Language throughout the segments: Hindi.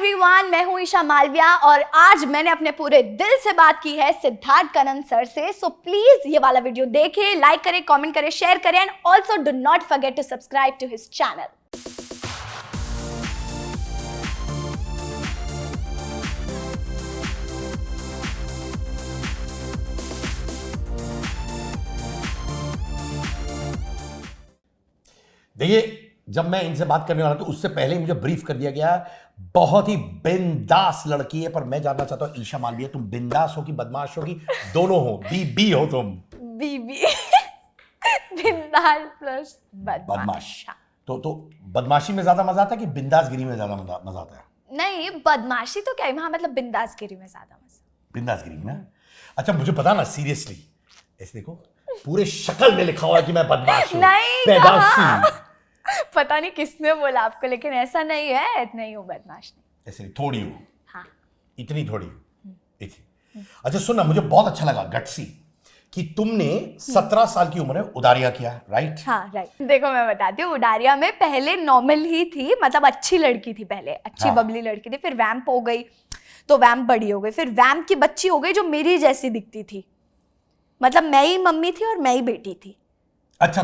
एवरीवन, मैं हूं ईशा मालविया और आज मैंने अपने पूरे दिल से बात की है सिद्धार्थ कनन सर से। सो प्लीज ये वाला वीडियो देखें, लाइक करें, कमेंट करें, शेयर करें and also do not forget to subscribe to his channel. देखिए, जब मैं इनसे बात करने वाला तो उससे पहले ही मुझे ब्रीफ कर दिया गया, बहुत ही बिंदास लड़की है। पर मैं जानना चाहता हूं ईशा मालविया, तुम बिंदास हो कि बदमाश हो कि दोनों हो? बी हो तुम? बीबी बिंदास प्लस बदमाश। तो बदमाशी में ज्यादा मजा आता है कि बिंदासगिरी में ज्यादा मजा आता है? नहीं, बदमाशी तो क्या है, हाँ मतलब बिंदासगिरी में ज्यादा मजा। बिंदासगिरी में ना? अच्छा मुझे पता ना, सीरियसली ऐसे देखो, पूरे शक्ल में लिखा हुआ है कि मैं बदमाश हूं। नहीं पैदाशी। पता नहीं किसने बोला आपको, लेकिन ऐसा नहीं है, नहीं हूँ बदमाश नहीं। ऐसे थोड़ी हो? हाँ। इतनी थोड़ी? इतनी। अच्छा सुनना, मुझे बहुत अच्छा लगा गट्सी कि तुमने 17 साल की उम्र में उडारिया किया, राइट? हाँ राइट। देखो मैं बताती हूँ, उडारिया में पहले नॉर्मल ही थी, मतलब अच्छी लड़की थी पहले, अच्छी हाँ। बबली लड़की थी। फिर वैम्प हो गई तो वैम्प बड़ी हो गई, फिर वैम्प की बच्ची हो गई जो मेरी जैसी दिखती थी, मतलब मैं ही मम्मी थी और मैं ही बेटी थी। अच्छा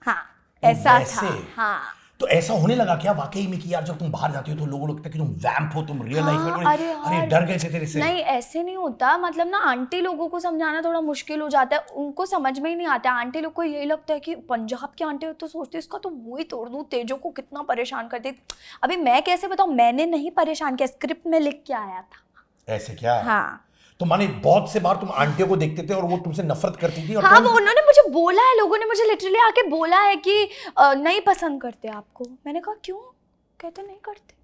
हाँ ऐसा वैसे? था। हाँ तो ऐसा होने लगा क्या वाकई में कि यार जब तुम बाहर जाती हो तो लोगों को लगता है कि तुम वैम्प हो, तुम रियल लाइफ में? अरे डर गए थे तेरे से? नहीं ऐसे नहीं होता, मतलब ना आंटी लोगों को समझाना थोड़ा मुश्किल हो जाता है, उनको समझ में ही नहीं आता। आंटी लोग को यही लगता है कि पंजाब की आंटी तो सोचती है इसका तो मुंह ही तोड़ दूं, तेजो को कितना परेशान करती। अभी मैं कैसे बताऊं, मैंने नहीं परेशान किया, स्क्रिप्ट में लिख के आया था। ऐसे क्या? हाँ तो माने बहुत से बार तुम आंटियों को देखते थे और वो तुमसे नफरत करती थी? और हाँ, वो उन्होंने मुझे बोला है, लोगों ने मुझे लिटरली आके बोला है कि नहीं पसंद करते आपको। मैंने कहा क्यों? कहते नहीं करते।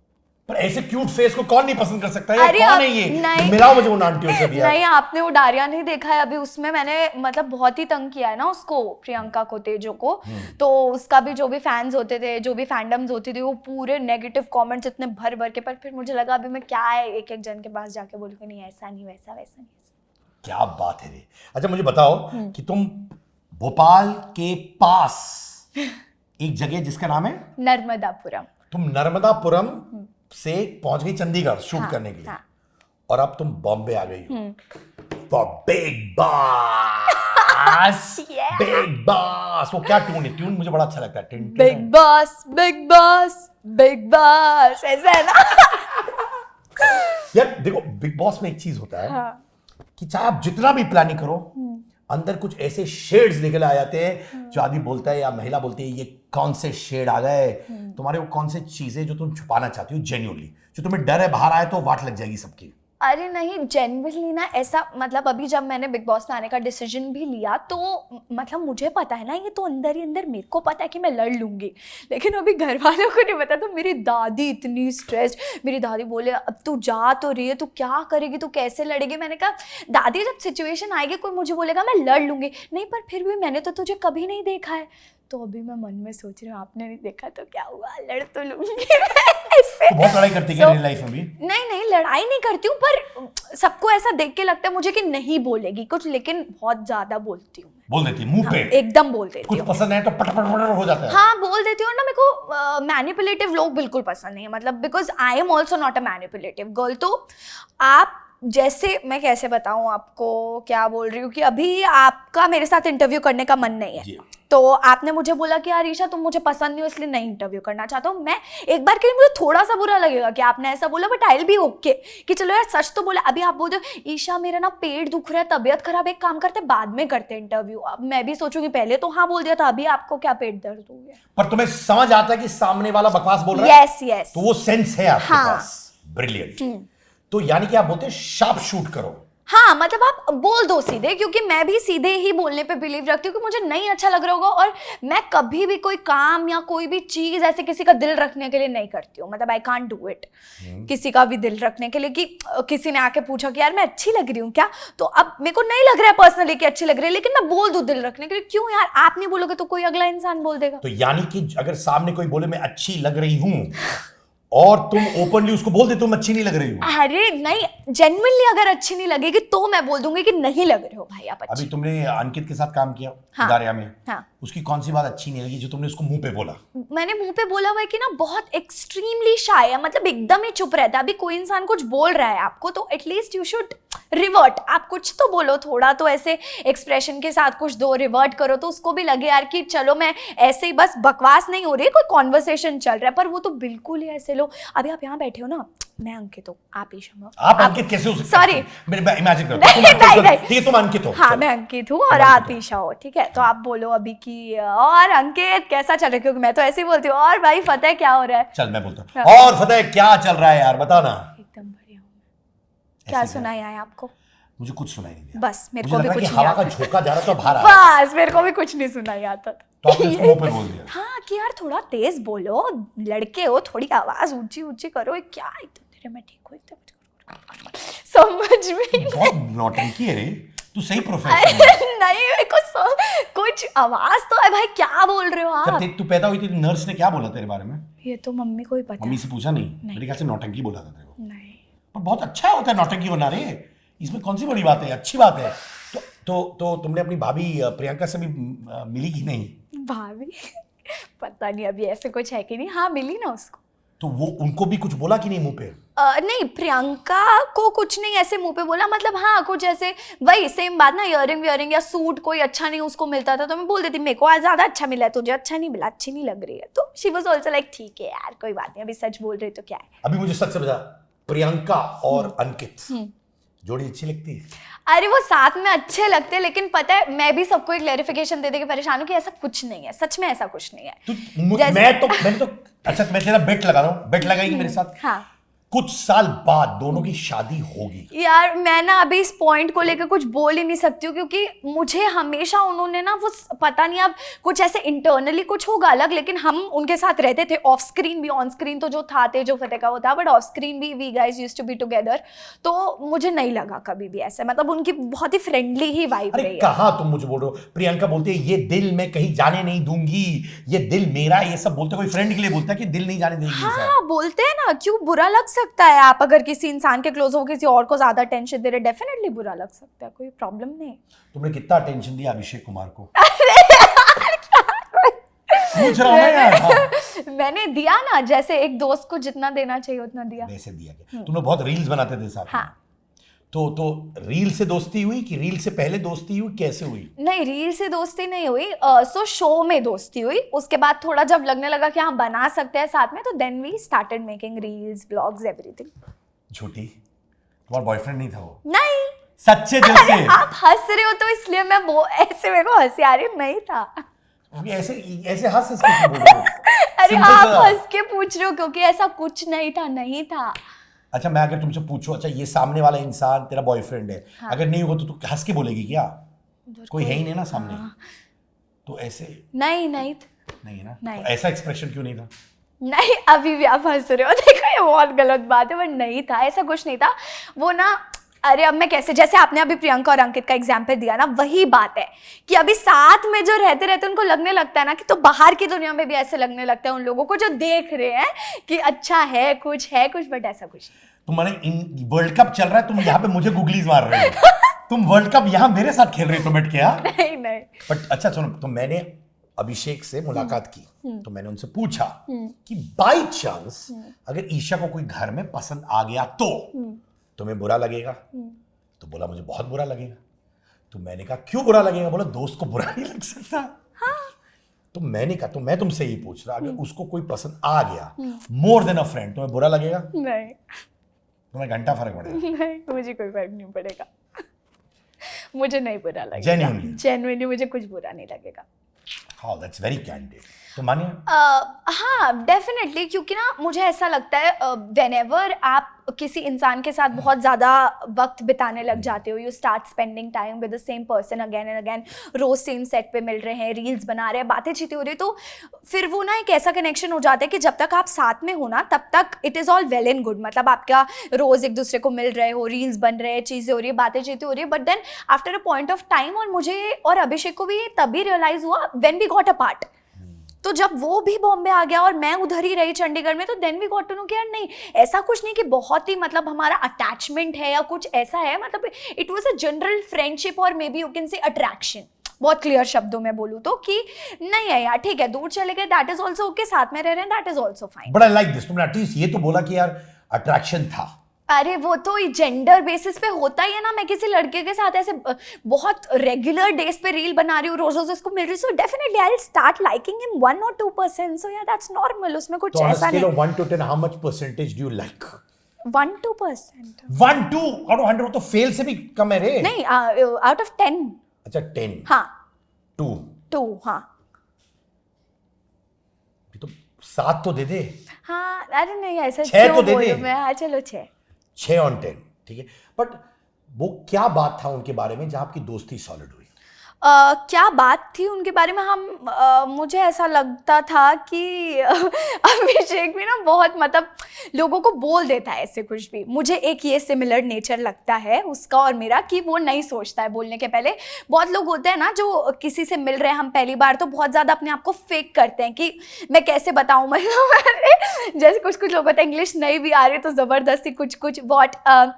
पर ऐसे क्यूट फेस को कौन नहीं पसंद कर सकता है? अरे कौन है ये? नहीं, मिलाओ मुझे उन आंटियों से भी यार। नहीं आपने उडारिया नहीं देखा है अभी, उसमें मैंने मतलब बहुत ही तंग किया है ना उसको, प्रियंका को, तेजो को। तो उसका भी जो भी फैंस होते थे, जो भी फैंडम्स होती थी, वो पूरे नेगेटिव कमेंट्स इतने भर भर के। पर फिर मुझे लगा अभी मैं क्या है एक एक जन के पास जाके बोलूँगी नहीं ऐसा नहीं वैसा वैसा नहीं। क्या बात है रे। अच्छा मुझे बताओ कि तुम भोपाल के पास एक जगह जिसका नाम है नर्मदापुरम, तुम नर्मदापुरम से पहुंच गई चंडीगढ़ शूट हाँ, करने के लिए। हाँ। और अब तुम बॉम्बे आ गई हो for big boss. Yeah. Big boss, वो क्या ट्यून है? ट्यून मुझे बड़ा अच्छा लगता है। Big boss big boss big boss, ऐसा है ना? यार देखो, बिग बॉस में एक चीज होता है हाँ। कि चाहे आप जितना भी प्लानिंग करो, अंदर कुछ ऐसे शेड्स निकल आ जाते हैं जो आदमी बोलता है या महिला बोलती है ये कौन से शेड आ गए तुम्हारे, वो कौन से चीजें जो तुम छुपाना चाहती हो जेन्युइनली, जो तुम्हें डर है बाहर आए तो वाट लग जाएगी सबकी। अरे नहीं, जेन्युइनली ना ऐसा, मतलब अभी जब मैंने बिग बॉस में आने का डिसीजन भी लिया तो मतलब मुझे पता है ना, ये तो अंदर ही अंदर मेरे को पता है कि मैं लड़ लूंगी, लेकिन अभी घर वालों को नहीं पता। तो मेरी दादी इतनी स्ट्रेस्ड, मेरी दादी बोले अब तू जा तो रही है, तू क्या करेगी, तू कैसे लड़ेगी? मैंने कहा दादी जब सिचुएशन आएगी कोई मुझे बोलेगा मैं लड़ लूंगी, नहीं पर फिर भी मैंने तो तुझे कभी नहीं देखा है। तो अभी मैं मन में सोच रही हूँ आपने नहीं देखा तो क्या हुआ, लड़ तो लूंगी मैं। तो बहुत लड़ाई करती है रियल लाइफ में भी? नहीं लड़ाई नहीं करती हूँ, पर सबको ऐसा देख के लगता है मुझे कि नहीं बोलेगी कुछ, लेकिन बहुत ज्यादा बोलती हूँ। बोल देती है मुंह पे? एकदम बोल देती कुछ हूँ। पसंद है तो पट पट पट हो जाता है। हाँ बोल देती हूँ ना, मेरे को मैनिपुलेटिव लोग बिल्कुल पसंद नहीं है, मतलब because I am also not a manipulative girl. तो आप जैसे, मैं कैसे बताऊं आपको, क्या बोल रही हूँ कि अभी आपका मेरे साथ इंटरव्यू करने का मन नहीं है, तो आपने मुझे बोला कि यार ईशा तुम मुझे पसंद नहीं हो इसलिए नहीं इंटरव्यू करना चाहता हूँ। मैं एक बार के लिए मुझे थोड़ा सा बुरा लगेगा कि आपने ऐसा बोला, but I will be okay कि चलो यार सच तो बोला। अभी आप बोल दो ईशा मेरा ना पेट दुख रहा है, तबीयत खराब है, एक काम करते बाद में करते इंटरव्यू। अब मैं भी सोचूंगी पहले तो हाँ बोल दिया था, अभी आपको क्या पेट दर्द हो गया? पर तुम्हें समझ आता है कि सामने वाला बकवास बोल रहा है? Yes yes. तो वो सेंस है आपके हाँ। पास। ब्रिलियंट। तो यानी कि आप बोलते हैं शार्प शूट करो। हाँ मतलब आप बोल दो सीधे, क्योंकि मैं भी सीधे ही बोलने पे बिलीव रखती हूँ कि मुझे नहीं अच्छा लग रहा होगा, और मैं कभी भी कोई काम या कोई भी चीज ऐसे किसी का दिल रखने के लिए नहीं करती हूँ। मतलब आई कांट डू इट किसी का भी दिल रखने के लिए कि किसी ने आके पूछा कि यार मैं अच्छी लग रही हूँ क्या, तो अब मेरे को नहीं लग रहा है पर्सनली कि अच्छी लग रही है, लेकिन मैं बोल दूँ दिल रखने के लिए। क्यों यार, आप नहीं बोलोगे तो कोई अगला इंसान बोल देगा। तो यानी कि अगर सामने कोई बोले मैं अच्छी लग रही हूँ और तुम ओपनली उसको बोल दे तुम अच्छी नहीं लग रही हो? अरे नहीं, जेन्युइनली अगर अच्छी नहीं लगेगी तो मैं बोल दूंगी कि नहीं लग रहे हो भाई आप अच्छी। अभी तुमने अंकित के साथ काम किया हाँ, उडारिया में। हाँ। उसकी कौन सी बात अच्छी नहीं लगी जो तुमने उसको मुंह पे बोला? मैंने मुंह पे बोला हुआ है कि ना बहुत एक्सट्रीमली शाय है, मतलब एकदम ही चुप रहता है। अभी कोई इंसान कुछ बोल रहा है आपको तो एटलीस्ट यू शुड रिवर्ट, आप कुछ तो बोलो, थोड़ा तो ऐसे एक्सप्रेशन के साथ कुछ दो, रिवर्ट करो तो उसको भी लगे यार कि चलो मैं ऐसे ही बस बकवास नहीं हो रही है, कोई कॉन्वर्सेशन चल रहा है। पर वो तो बिल्कुल ही ऐसे लो, अभी आप यहाँ बैठे हो ना, मैं अंकित हूँ, आप ईशा, आप अंकित कैसे हो सकते? सॉरी, मैं इमेजिन करो नहीं, ठीक है, तुम अंकित हो। हाँ मैं अंकित हूँ और आप ईशा हो, ठीक है। तो आप बोलो अभी कि और अंकित कैसा चल रहा है, क्योंकि मैं तो ऐसे ही बोलती हूँ और भाई फतेह क्या हो रहा है। चल मैं बोलता हूँ और फतेह क्या चल रहा है यार, बता ना। एकदम बढ़िया हूँ। क्या सुनाई आया आपको? मुझे कुछ सुनाई नहीं दिया। बस मेरे को भी कुछ नहीं हवा का झोंका जा रहा था बाहर आ रहा। बस मेरे को भी कुछ नहीं सुनाई आता था। तो आपने उसको मुंह पे बोल दिया? हाँ कि यार थोड़ा तेज बोलो, लड़के हो, थोड़ी आवाज ऊंची ऊंची करो, क्या एकदम तेरे में ठीक हो एकदम समझ में बहुत नौटंकी है रे, तू सही प्रोफेशनल नहीं मेरे को कुछ आवाज तो है भाई, क्या बोल रहे हो आप? जब तू पैदा हुई थी नर्स ने क्या बोला तेरे बारे में? ये तो मम्मी को ही पता। मम्मी से पूछा नहीं? मेरे ख्याल से नौटंकी बोला था तेरे को। नहीं, पर बहुत अच्छा होता है नौटंकी होना रे, इसमें कौन सी बड़ी बात है, अच्छी बात है। तो तुमने अपनी भाभी प्रियंका से भी मिली कि नहीं? भाभी पता नहीं अभी ऐसे कुछ है कि नहीं। हाँ मिली ना उसको। तो वो उनको भी कुछ बोला कि नहीं मुंह पे? नहीं प्रियंका को कुछ नहीं ऐसे मुंह पे बोला, मतलब हाँ कुछ ऐसे वही सेम बात ना, इयरिंग या सूट कोई अच्छा नहीं उसको मिलता था तो मैं बोल देती मेरे को आज ज्यादा अच्छा मिला है, तुझे अच्छा नहीं मिला, अच्छी नहीं लग रही है। तो शी वाज आल्सो लाइक ठीक है यार कोई बात नहीं, अभी सच बोल रही तो क्या है। अभी मुझे सच से बता, प्रियंका और अंकित जोड़ी अच्छी लगती है? अरे वो साथ में अच्छे लगते हैं, लेकिन पता है मैं भी सबको एक क्लैरिफिकेशन दे के परेशान हूँ कि ऐसा कुछ नहीं है, सच में ऐसा कुछ नहीं है। मैंने तो अच्छा मैं तेरा बेट लगा रहा हूँ, बेट लगाएगी मेरे साथ? हाँ कुछ साल बाद दोनों की शादी होगी। यार मैं ना अभी इस पॉइंट को लेकर कुछ बोल ही नहीं सकती हूँ, क्योंकि मुझे हमेशा उन्होंने ना वो पता नहीं अब कुछ ऐसे इंटरनली कुछ होगा अलग, लेकिन हम उनके साथ रहते थे ऑफ स्क्रीन भी, ऑन स्क्रीन तो जो था जो फतेह का वो था, बट ऑफ स्क्रीन भी we guys used to be together. तो मुझे नहीं लगा कभी भी ऐसा, मतलब उनकी बहुत ही फ्रेंडली ही वाइब रही है। कहाँ तुम मुझे बोल रहे हो? प्रियंका बोलती है ये दिल मैं कहीं जाने नहीं दूंगी, ये दिल मेरा, ये सब बोलते कोई फ्रेंड के लिए बोलता है कि दिल नहीं जाने देगी। हाँ बोलते हैं ना, क्यों बुरा लग सकता है, आप अगर किसी इंसान के क्लोज हो किसी और को ज्यादा टेंशन दे रहे, डेफिनेटली बुरा लग सकता है, कोई प्रॉब्लम नहीं। तुमने कितना टेंशन दिया अभिषेक कुमार को? पूछ रहा हूं मैं यार। हाँ। मैंने दिया ना, जैसे एक दोस्त को जितना देना चाहिए उतना दिया। वैसे दिया क्या? तुम लोग बहुत रील्स बनाते थे साथ। हाँ। तो रील से दोस्ती हुई कि रील से पहले दोस्ती हुई, कैसे हुई? नहीं रील से दोस्ती नहीं हुई, सो शो में दोस्ती हुई। उसके बाद थोड़ा जब लगने लगा कि हाँ बना सकते हैं साथ में, तो then we started making reels, vlogs, everything. झूठी? तुम्हारा बॉयफ्रेंड नहीं था वो? नहीं। सच्चे दिल से? आप हंस रहे हो तो इसलिए मैं वो ऐसे मेरे को हंसी आ रही, नहीं था। ऐसे ऐसे हंस के क्यों बोल रहे हो? अरे आप हंस के पूछ रहे हो क्योंकि ऐसा कुछ नहीं था, नहीं था। अच्छा मैं अगर तुमसे पूछूं, अच्छा ये सामने वाला इंसान तेरा बॉयफ्रेंड है, हाँ। अगर नहीं होगा तो तू हंस के बोलेगी क्या? कोई है ही नहीं ना सामने। हाँ। तो ऐसे नहीं है ना? नहीं। तो ऐसा एक्सप्रेशन क्यों नहीं था? नहीं अभी भी आप हंस रहे हो, देखो ये बहुत गलत बात है, बट नहीं था, ऐसा कुछ नहीं था वो ना। अरे अब मैं कैसे, जैसे आपने अभी प्रियंका और अंकित का एग्जाम्पल दिया ना, वही बात है कि अभी साथ में जो रहते रहते उनको लगने लगता है ना कि, तो बाहर की दुनिया में भी ऐसे लगने लगता है उन लोगों को जो देख रहे हैं कि अच्छा है कुछ, बट ऐसा कुछ नहीं। तुम्हारे वर्ल्ड कप चल रहा है, तुम यहाँ पे मुझे गुगलीज मार रहे हो। तुम वर्ल्ड कप यहाँ मेरे साथ खेल रहे हो बैठ के? हाँ नहीं। बट अच्छा सुनो, तो मैंने अभिषेक से मुलाकात की तो मैंने उनसे पूछा कि बाई चांस अगर ईशा को कोई घर में पसंद आ गया तो तुम्हें बुरा लगेगा? तो बोला मुझे बहुत बुरा लगेगा। तो मैंने कहा क्यों बुरा लगेगा? बोला दोस्त को बुरा नहीं लग सकता। हाँ। तो मैंने कहा तो मैं तुमसे ही पूछ रहा, अगर उसको कोई पसंद आ गया मोर देन अ फ्रेंड, तुम्हें बुरा लगेगा? नहीं। तुम्हें घंटा फर्क पड़ेगा? नहीं मुझे कोई फर्क नहीं पड़ेगा, मुझे नहीं बुरा लगेगा। जेन्युइनली मुझे कुछ बुरा नहीं लगेगा। हाँ दैट्स वेरी कैंडिड। तो मानिए हाँ डेफिनेटली, क्योंकि ना मुझे ऐसा लगता है व्हेनेवर आप किसी इंसान के साथ बहुत ज़्यादा वक्त बिताने लग जाते हो, you start spending time with the same person again and again, रोज सेम सेट पे मिल रहे हैं, रील्स बना रहे हैं, बातें चीतें हो रही, तो फिर वो ना एक ऐसा कनेक्शन हो जाता है कि जब तक आप साथ में हो ना तब तक it is all well and good, मतलब आपका रोज़ एक दूसरे को मिल रहे हो, रील्स बन रहे हैं, चीज़ें हो रही है, बातें चीतें हो रही है, but then after a point of time, और मुझे और अभिषेक को भी तभी रियलाइज हुआ व्हेन वी गॉट अपार्ट। तो जब वो भी बॉम्बे आ गया और मैं उधर ही रही चंडीगढ़ में, तो then we got to know कि यार नहीं ऐसा कुछ नहीं कि बहुत ही मतलब हमारा अटैचमेंट है या कुछ ऐसा है, मतलब it was a general friendship और maybe you can say attraction. बहुत क्लियर शब्दों में बोलूँ तो कि नहीं है यार, ठीक है दूर चले गए, दैट इज ऑल्सो ओके, साथ में रह रहे हैं, that is also fine. But I like this, तुमने एटलीस्ट ये तो बोला कि यार अट्रैक्शन था। अरे वो तो जेंडर बेसिस पे होता ही है ना। मैं किसी लड़के के साथ ऐसे बहुत रेगुलर डेज पे रील बना रही हूँ, रोज रोज उसको मिल रही हूँ, so definitely I will start liking him 1 or 2%, सो या दैट्स नॉर्मल, उसमें कुछ तो ऑन अ ऐसा स्केल नहीं। Of 1 to 10 how much percentage do you like? 1-2%। 1 2 out of 100 तो फेल से भी कम है रे। नहीं, आउट ऑफ 10। अच्छा 10। हाँ 2 हाँ तो 7 तो दे दे। हाँ। अरे नहीं ऐसा 6 क्यों तो दे बोलूं दे। मैं, हाँ चलो 6। 6 on 10 ठीक है। बट वो क्या बात था उनके बारे में जहां आपकी दोस्ती सॉलिड हुई? क्या बात थी उनके बारे में? मुझे ऐसा लगता था कि अभिषेक भी ना बहुत मतलब लोगों को बोल देता है ऐसे कुछ भी। मुझे एक ये सिमिलर नेचर लगता है उसका और मेरा कि वो नहीं सोचता है बोलने के पहले। बहुत लोग होते हैं ना जो किसी से मिल रहे हैं हम पहली बार तो बहुत ज़्यादा अपने आप को फेक करते हैं कि मैं कैसे बताऊँ, मतलब जैसे कुछ कुछ लोग होते हैं इंग्लिश नहीं भी आ रही तो ज़बरदस्ती कुछ कुछ वॉट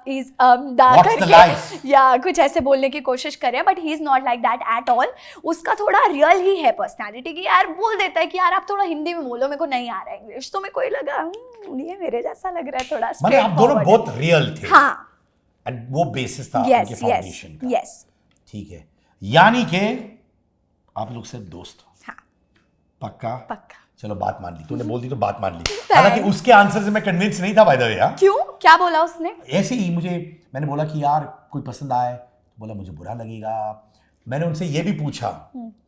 इज दा करके या कुछ ऐसे बोलने की कोशिश करें, but he is not like that at all. उसका थोड़ा रियल ही है पर्सनालिटी की यार, बोल देता है कि यार आप थोड़ा हिंदी में बोलो, मेरे को नहीं आ रहा है इंग्लिश। तो मेरे को ही लगा ये मेरे जैसा लग रहा है थोड़ा, माने आप दोनों बहुत रियल थे। हाँ एंड वो बेसिस था यस उनके फाउंडेशन का। यस ठीक है, यानी कि आप लोग सिर्फ दोस्त हो। हाँ पक्का? पक्का। चलो बात मान ली, तूने बोल दी तो बात मान ली। हालांकि उसके आंसर से मैं कन्विंस नहीं था बाय द वे। यार क्यों, क्या बोला उसने? ऐसे ही मैंने बोला कि यार कोई पसंद आए तो बोला मुझे बुरा लगेगा। मैंने उनसे ये भी पूछा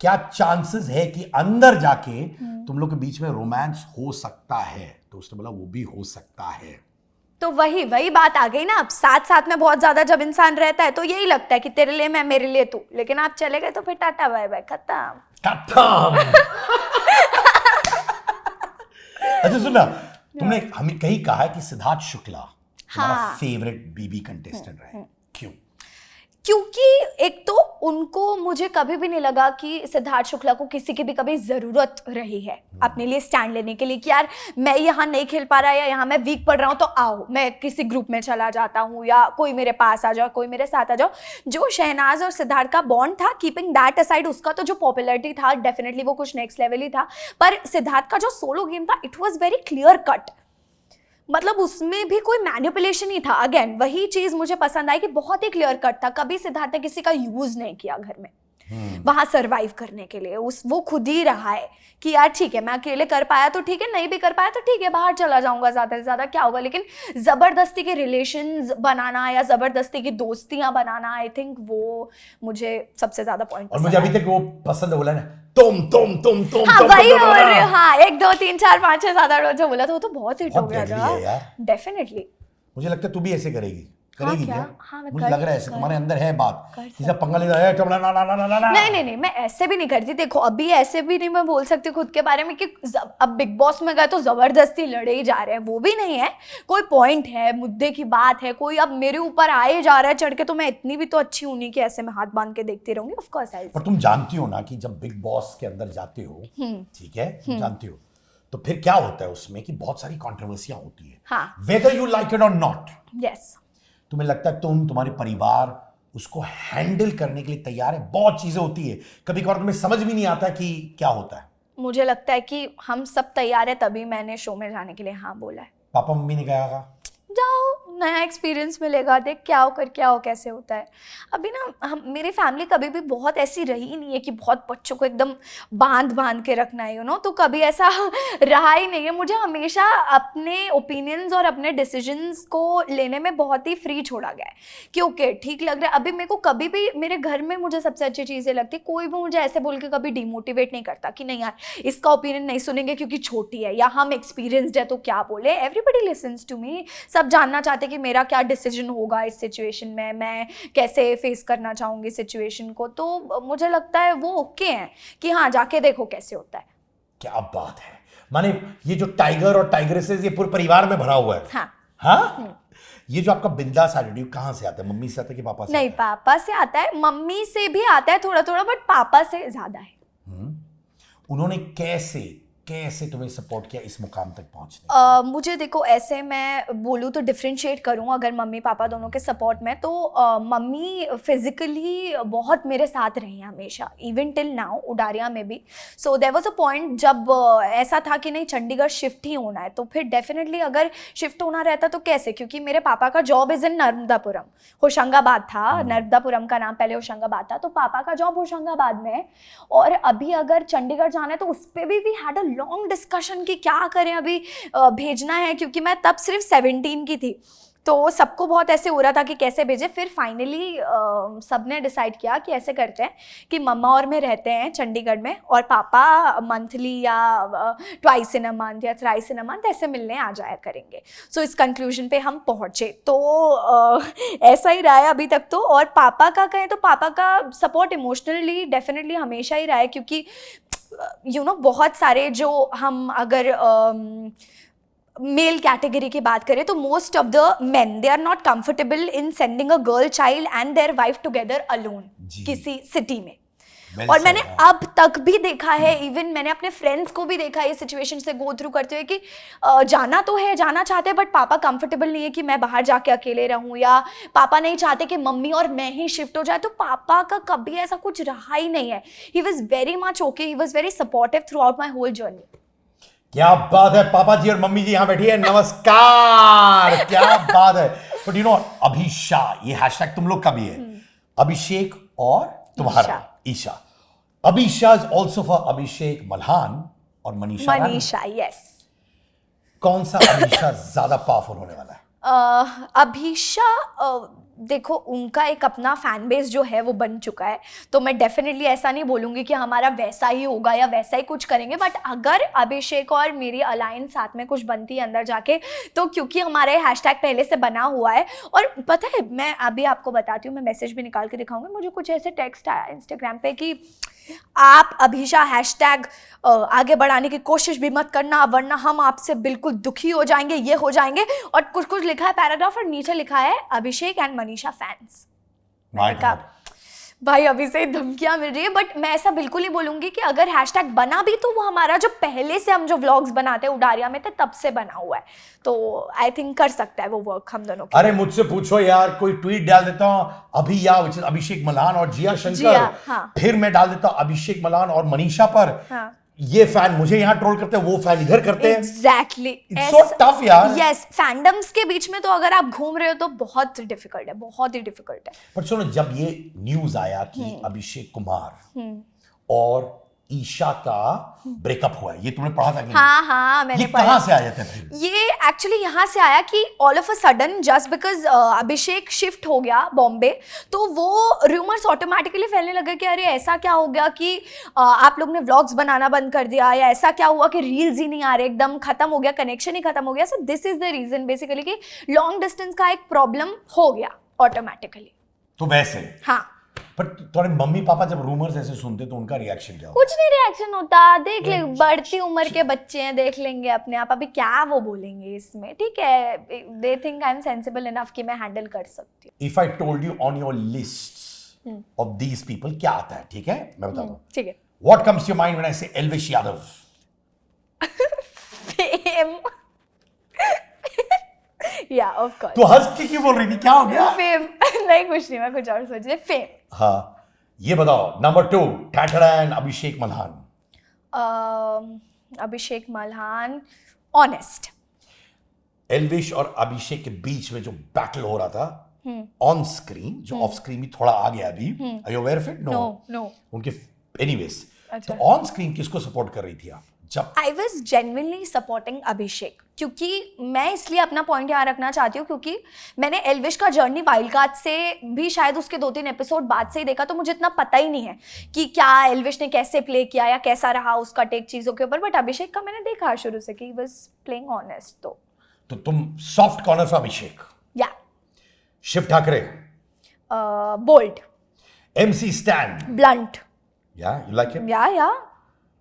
क्या चांसेस है कि अंदर जाके तुम लोग के बीच में रोमांस हो सकता है, तो उसने बोला वो भी हो सकता है। तो वही बात आ गई ना। अब साथ साथ में बहुत ज्यादा जब इंसान रहता है तो यही लगता है कि तेरे लिए मैं, मेरे लिए तू, लेकिन आप चले गए तो फिर टाटा बाय बाय, खत्म। अच्छा सुना, तुमने हमें कहीं कहा है कि सिद्धार्थ शुक्ला तुम्हारा हाँ। फेवरेट बीबी कंटेस्टेंट रहे, क्यों? क्योंकि एक तो उनको मुझे कभी भी नहीं लगा कि सिद्धार्थ शुक्ला को किसी की भी कभी ज़रूरत रही है अपने लिए स्टैंड लेने के लिए कि यार मैं यहाँ नहीं खेल पा रहा या यहाँ मैं वीक पड़ रहा हूँ तो आओ मैं किसी ग्रुप में चला जाता हूँ या कोई मेरे पास आ जाओ, कोई मेरे साथ आ जाओ। जो शहनाज और सिद्धार्थ का बॉन्ड था, कीपिंग दैट असाइड, उसका तो जो पॉपुलैरिटी था डेफिनेटली वो कुछ नेक्स्ट लेवल ही था, पर सिद्धार्थ का जो सोलो गेम था it was very clear cut. मतलब उसमें भी कोई मैनिपुलेशन ही था। अगेन वही चीज मुझे पसंद आई कि बहुत ही क्लियर कट था। कभी सिद्धार्थ ने किसी का यूज नहीं किया घर में वहां सरवाइव करने के लिए। वो खुद ही रहा है कि यार ठीक है मैं अकेले कर पाया तो ठीक है, नहीं भी कर पाया तो ठीक है, बाहर चला जाऊंगा, ज्यादा से ज्यादा क्या होगा। लेकिन जबरदस्ती के रिलेशंस बनाना या जबरदस्ती की दोस्तियां बनाना, आई थिंक वो मुझे सबसे ज्यादा पॉइंट। और मुझे अभी तक वो पसंद है, बोला ना तुम हाँ वही और हाँ 1 2 3 4 5 6 7 8 जो बोला था वो तो बहुत हिट हो गया था डेफिनेटली। मुझे लगता है तू भी ऐसे करेगी। करेगी क्या? हाँ, मुझे लग रहा है ऐसे तुम्हारे अंदर है बात। जैसे पंगा ले रहा है नहीं मैं ऐसे भी नहीं करती। देखो अभी ऐसे भी नहीं मैं बोल सकती खुद के बारे में कि अब बिग बॉस में गए तो जबरदस्ती लड़े ही जा रहे हैं, वो भी नहीं है। कोई पॉइंट है, मुद्दे की बात है, कोई अब मेरे ऊपर आए जा रहा है चढ़ के, तो मैं इतनी भी तो अच्छी हूं नहीं कि ऐसे में हाथ बांध के देखती रहूंगी। Of course I. पर तुम जानती हो ना कि जब बिग बॉस के अंदर जाते हो, ठीक है, तुम जानती हो तो फिर क्या होता है उसमें कि बहुत सारी कंट्रोवर्सियां होती है, हाँ वेदर यू लाइक इट और नॉट। यस। तुम्हें लगता है तुम्हारे परिवार उसको हैंडल करने के लिए तैयार है? बहुत चीजें होती है, कभी कभार तुम्हें समझ भी नहीं आता कि क्या होता है। मुझे लगता है कि हम सब तैयार है, तभी मैंने शो में जाने के लिए हाँ बोला है। पापा मम्मी ने कहा जाओ नया एक्सपीरियंस मिलेगा, देख क्या हो कर क्या हो कैसे होता है। अभी ना मेरी फैमिली कभी भी बहुत ऐसी रही नहीं है कि बहुत बच्चों को एकदम बांध के रखना है, यू नो, तो कभी ऐसा रहा ही नहीं है। मुझे हमेशा अपने ओपिनियंस और अपने डिसीजंस को लेने में बहुत ही फ्री छोड़ा गया है कि ओके ठीक लग रहा है। अभी मेरे को कभी भी मेरे घर में मुझे सबसे अच्छी चीज़ें लगती, कोई भी मुझे ऐसे बोल के कभी डिमोटिवेट नहीं करता कि नहीं यार इसका ओपिनियन नहीं सुनेंगे क्योंकि छोटी है या हम एक्सपीरियंसड है तो क्या बोले। Everybody listens to me. सब जानना चाहते कि मेरा क्या डिसीजन होगा इस सिचुएशन में, मैं कैसे फेस करना चाहूंगी सिचुएशन को। तो मुझे लगता है वो ओके हैं कि हाँ जाके देखो कैसे होता है। क्या बात है, माने ये जो टाइगर और टाइगरेसेस ये पूरे परिवार में भरा हुआ है। हाँ? ये जो आपका बिंदास एटीट्यूड कहाँ से आता है? मम्मी से आता है कि पापा से? नहीं पापा से आता है, मम्मी से भी आता है थोड़ा थोड़ा, बट पापा से ज्यादा है। उन्होंने कैसे तुम्हें सपोर्ट किया इस मुकाम तक पहुंचने? मुझे देखो, ऐसे मैं बोलूँ तो डिफ्रेंशिएट करूँ अगर मम्मी पापा दोनों के सपोर्ट में, तो मम्मी फिजिकली बहुत मेरे साथ रही हैं हमेशा, इवन टिल नाउ उडारिया में भी. So there was a point जब ऐसा था कि नहीं चंडीगढ़ शिफ्ट ही होना है, तो फिर डेफिनेटली अगर शिफ्ट होना रहता तो कैसे, क्योंकि मेरे पापा का job is in Narmadapuram, Hoshangabad था, नर्मदापुरम का नाम पहले होशंगाबाद था, तो पापा का जॉब होशंगाबाद में है. और अभी अगर चंडीगढ़ जाना है तो उस पर भी we had a long discussion कि क्या करें, अभी भेजना है, क्योंकि मैं तब सिर्फ 17 की थी, तो सबको बहुत ऐसे हो रहा था कि कैसे भेजे. फिर फाइनली सबने डिसाइड किया कि ऐसे करते हैं कि मम्मा और मैं रहते हैं चंडीगढ़ में, और पापा मंथली या ट्वाइस इन अ मंथ या थ्राइस इन अ मंथ ऐसे मिलने आ जाया करेंगे. सो इस कंक्लूजन पे हम पहुँचे. तो ऐसा ही रहा है अभी तक तो. और पापा का कहें तो पापा का सपोर्ट इमोशनली डेफिनेटली हमेशा ही रहा है, क्योंकि बहुत सारे जो हम अगर मेल कैटेगरी की बात करें तो most of the men they are not comfortable in sending a girl child and their wife together alone किसी सिटी में. और मैंने अब तक भी देखा है, इवन मैंने अपने फ्रेंड्स को भी देखा है इस सिचुएशन से गो थ्रू करते हुए कि जाना तो है, जाना चाहते हैं, बट पापा कंफर्टेबल नहीं है कि मैं बाहर जाके अकेले रहूं, या पापा नहीं चाहते कि मम्मी और मैं ही शिफ्ट हो जाए. तो पापा का कभी ऐसा कुछ रहा ही नहीं है. He was very much okay, he was very supportive throughout my whole journey. क्या बात है, पापा जी और मम्मी जी यहाँ बैठी है, नमस्कार. क्या बात है. बट अभिशाह, ये हैशटैग तुम लोग का भी है, अभिषेक और तुम्हारा Isha. Abhishah is also for अभिषेक मल्हान और मनीषा. यस. कौन सा अभिशाह ज्यादा पावरफुल होने वाला है? अभिषा, देखो उनका एक अपना फैन बेस जो है वो बन चुका है, तो मैं डेफिनेटली ऐसा नहीं बोलूँगी कि हमारा वैसा ही होगा या वैसा ही कुछ करेंगे. बट अगर अभिषेक और मेरी अलायंस साथ में कुछ बनती है अंदर जाके, तो क्योंकि हमारे हैशटैग पहले से बना हुआ है. और पता है, मैं अभी आपको बताती हूँ, मैं मैसेज भी निकाल के दिखाऊंगी, मुझे कुछ ऐसे टेक्स्ट आया इंस्टाग्राम पे कि आप अभिषा हैशटैग आगे बढ़ाने की कोशिश भी मत करना, वरना हम आपसे बिल्कुल दुखी हो जाएंगे, ये हो जाएंगे. और कुछ कुछ लिखा है पैराग्राफ, और नीचे लिखा है अभिषेक एंड मनीषा फैंस. भाई अभी से धमकियां मिल रही है. बट मैं ऐसा बिल्कुल नहीं बोलूंगी कि अगर हैशटैग बना भी तो वो हमारा जो पहले से हम जो व्लॉग्स बनाते हैं उडारिया में थे तब से बना हुआ है, तो आई थिंक कर सकता है वो वर्क हम दोनों. अरे मुझसे पूछो यार, कोई ट्वीट डाल देता हूँ अभी या अभिषेक मल्हान और जिया शंकर, हाँ. फिर मैं डाल देता हूँ अभिषेक मल्हान और मनीषा पर. हाँ. ये फैन मुझे यहाँ ट्रोल करते हैं, वो फैन इधर करते हैं. एग्जैक्टली. इट्स सो टफ यार. यस, फैंडम्स के बीच में तो अगर आप घूम रहे हो तो बहुत डिफिकल्ट है, बहुत ही डिफिकल्ट है. पर सुनो, जब ये न्यूज आया कि अभिषेक कुमार और ईशा का ब्रेकअप हुआ है, ये तुमने पढ़ा था कि हाँ मैंने पढ़ा. कहाँ से आया था फिर? ये एक्चुअली यहाँ से आया कि all of a sudden just because Abhishek shift हो गया बॉम्बे, तो वो रूमर्स ऑटोमेटिकली फैलने लगे कि अरे ऐसा क्या हो गया कि आप लोग ने व्लॉग्स बनाना बंद कर दिया, या ऐसा क्या हुआ कि रील्स ही नहीं आ रहे, एकदम खत्म हो गया, कनेक्शन ही खत्म हो गया. So this is the reason basically कि लॉन्ग डिस्टेंस का एक प्रॉब्लम हो गया ऑटोमेटिकली. तो वैसे हाँ. पर तुम्हारे मम्मी पापा जब रूमर्स ऐसे सुनते तो उनका रिएक्शन क्या होता? कुछ नहीं रिएक्शन होता, देख ले, बढ़ती उम्र के बच्चे हैं, देख लेंगे अपने आप, अभी क्या वो बोलेंगे इसमें. ठीक है, they think I am sensible enough कि मैं हैंडल कर सकती हूँ. If I told you on your list of these people क्या आता है, ठीक है मैं बताता हूँ. ठीक है. What comes to your mind when I say Elvish Yadav? Fame. Yeah of course. तू हंस के क्यों बोल रही थी, क्या हो गया? फेम. नहीं कुछ नहीं, मैं कुछ और सोच रही. फेम. हाँ, ये बताओ. नंबर 2, टैटरैन अभिषेक मल्हान. अभिषेक मल्हान ऑनेस्ट. एल्विश और अभिषेक के बीच में जो बैटल हो रहा था ऑन स्क्रीन, जो ऑफ स्क्रीन भी थोड़ा आ गया अभी, are you aware of it? No. उनके एनीवेज. अच्छा. तो ऑन स्क्रीन किसको सपोर्ट कर रही थी आप? जब आई वॉज जेन्युइनली सपोर्टिंग अभिषेक, क्योंकि मैं इसलिए अपना पॉइंट यहाँ रखना चाहती हूँ क्योंकि मैंने एल्विश का जर्नी वाइल्ड कार्ड से भी शायद उसके 2-3 एपिसोड बाद से ही देखा, तो मुझे इतना पता ही नहीं है कि क्या एल्विश ने कैसे प्ले किया या कैसा रहा उसका टेक चीज़ों के ऊपर. बट अभिषेक का मैंने देखा शुरू से कि ही वॉज प्लेइंग ऑनेस्ट. तो तुम soft corner for Abhishek. Yeah. Shiv Thakare. Bold. MC Stan. Blunt. Yeah, you like him? या.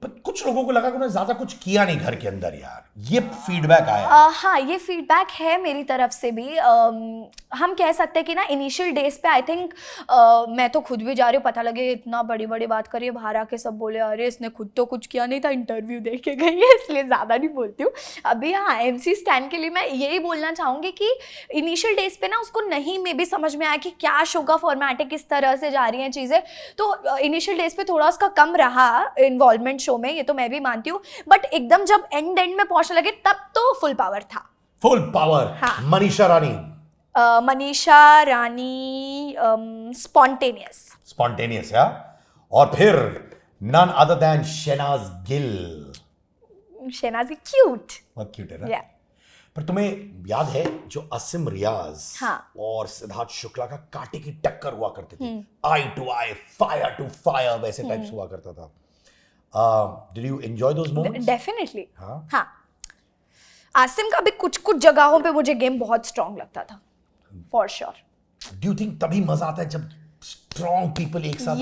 पर कुछ लोगों को लगा कि उन्होंने ज्यादा कुछ किया नहीं घर के अंदर यार, ये फीडबैक आया। हाँ, ये फीडबैक है मेरी तरफ से भी। हम कह सकते हैं कि ना इनिशियल डेज पे आई थिंक मैं तो खुद भी जा रही हूँ, पता लगे इतना बड़ी बड़ी बात करिए, बाहर आके सब बोले अरे इसने खुद तो कुछ किया नहीं था, इंटरव्यू दे के गई है, इसलिए ज़्यादा नहीं बोलती हूँ अभी। हाँ, MC स्टैन के लिए मैं यही बोलना चाहूँगी कि इनिशियल डेज पे ना उसको नहीं मे भी समझ में आया कि क्या शो का फॉर्मेट है, किस तरह से जा रही हैं चीज़ें, तो इनिशियल डेज पे थोड़ा उसका कम रहा इन्वॉल्वमेंट शो में, ये तो मैं भी मानती हूँ। बट एकदम जब एंड में पहुंचने लगे तब तो फुल पावर था। Full power. हाँ। मनीषा रानी स्पॉन्टेनियस या, और फिर none other than Shehnaaz Gill. Shehnaaz cute, बहुत क्यूट है ना। yeah. पर तुम्हें याद है जो असिम रियाज हाँ. और सिद्धार्थ शुक्ला का कांटे की टक्कर हुआ करते थे, eye to eye, fire to fire, वैसे टाइप्स हुआ करता था। Did you enjoy those moments? Definitely. हाँ. हाँ, आसिम का भी कुछ कुछ जगहों पे मुझे गेम बहुत स्ट्रांग लगता था, for sure. Do you think तभी मजा आता है जब स्ट्रांग पीपल एक साथ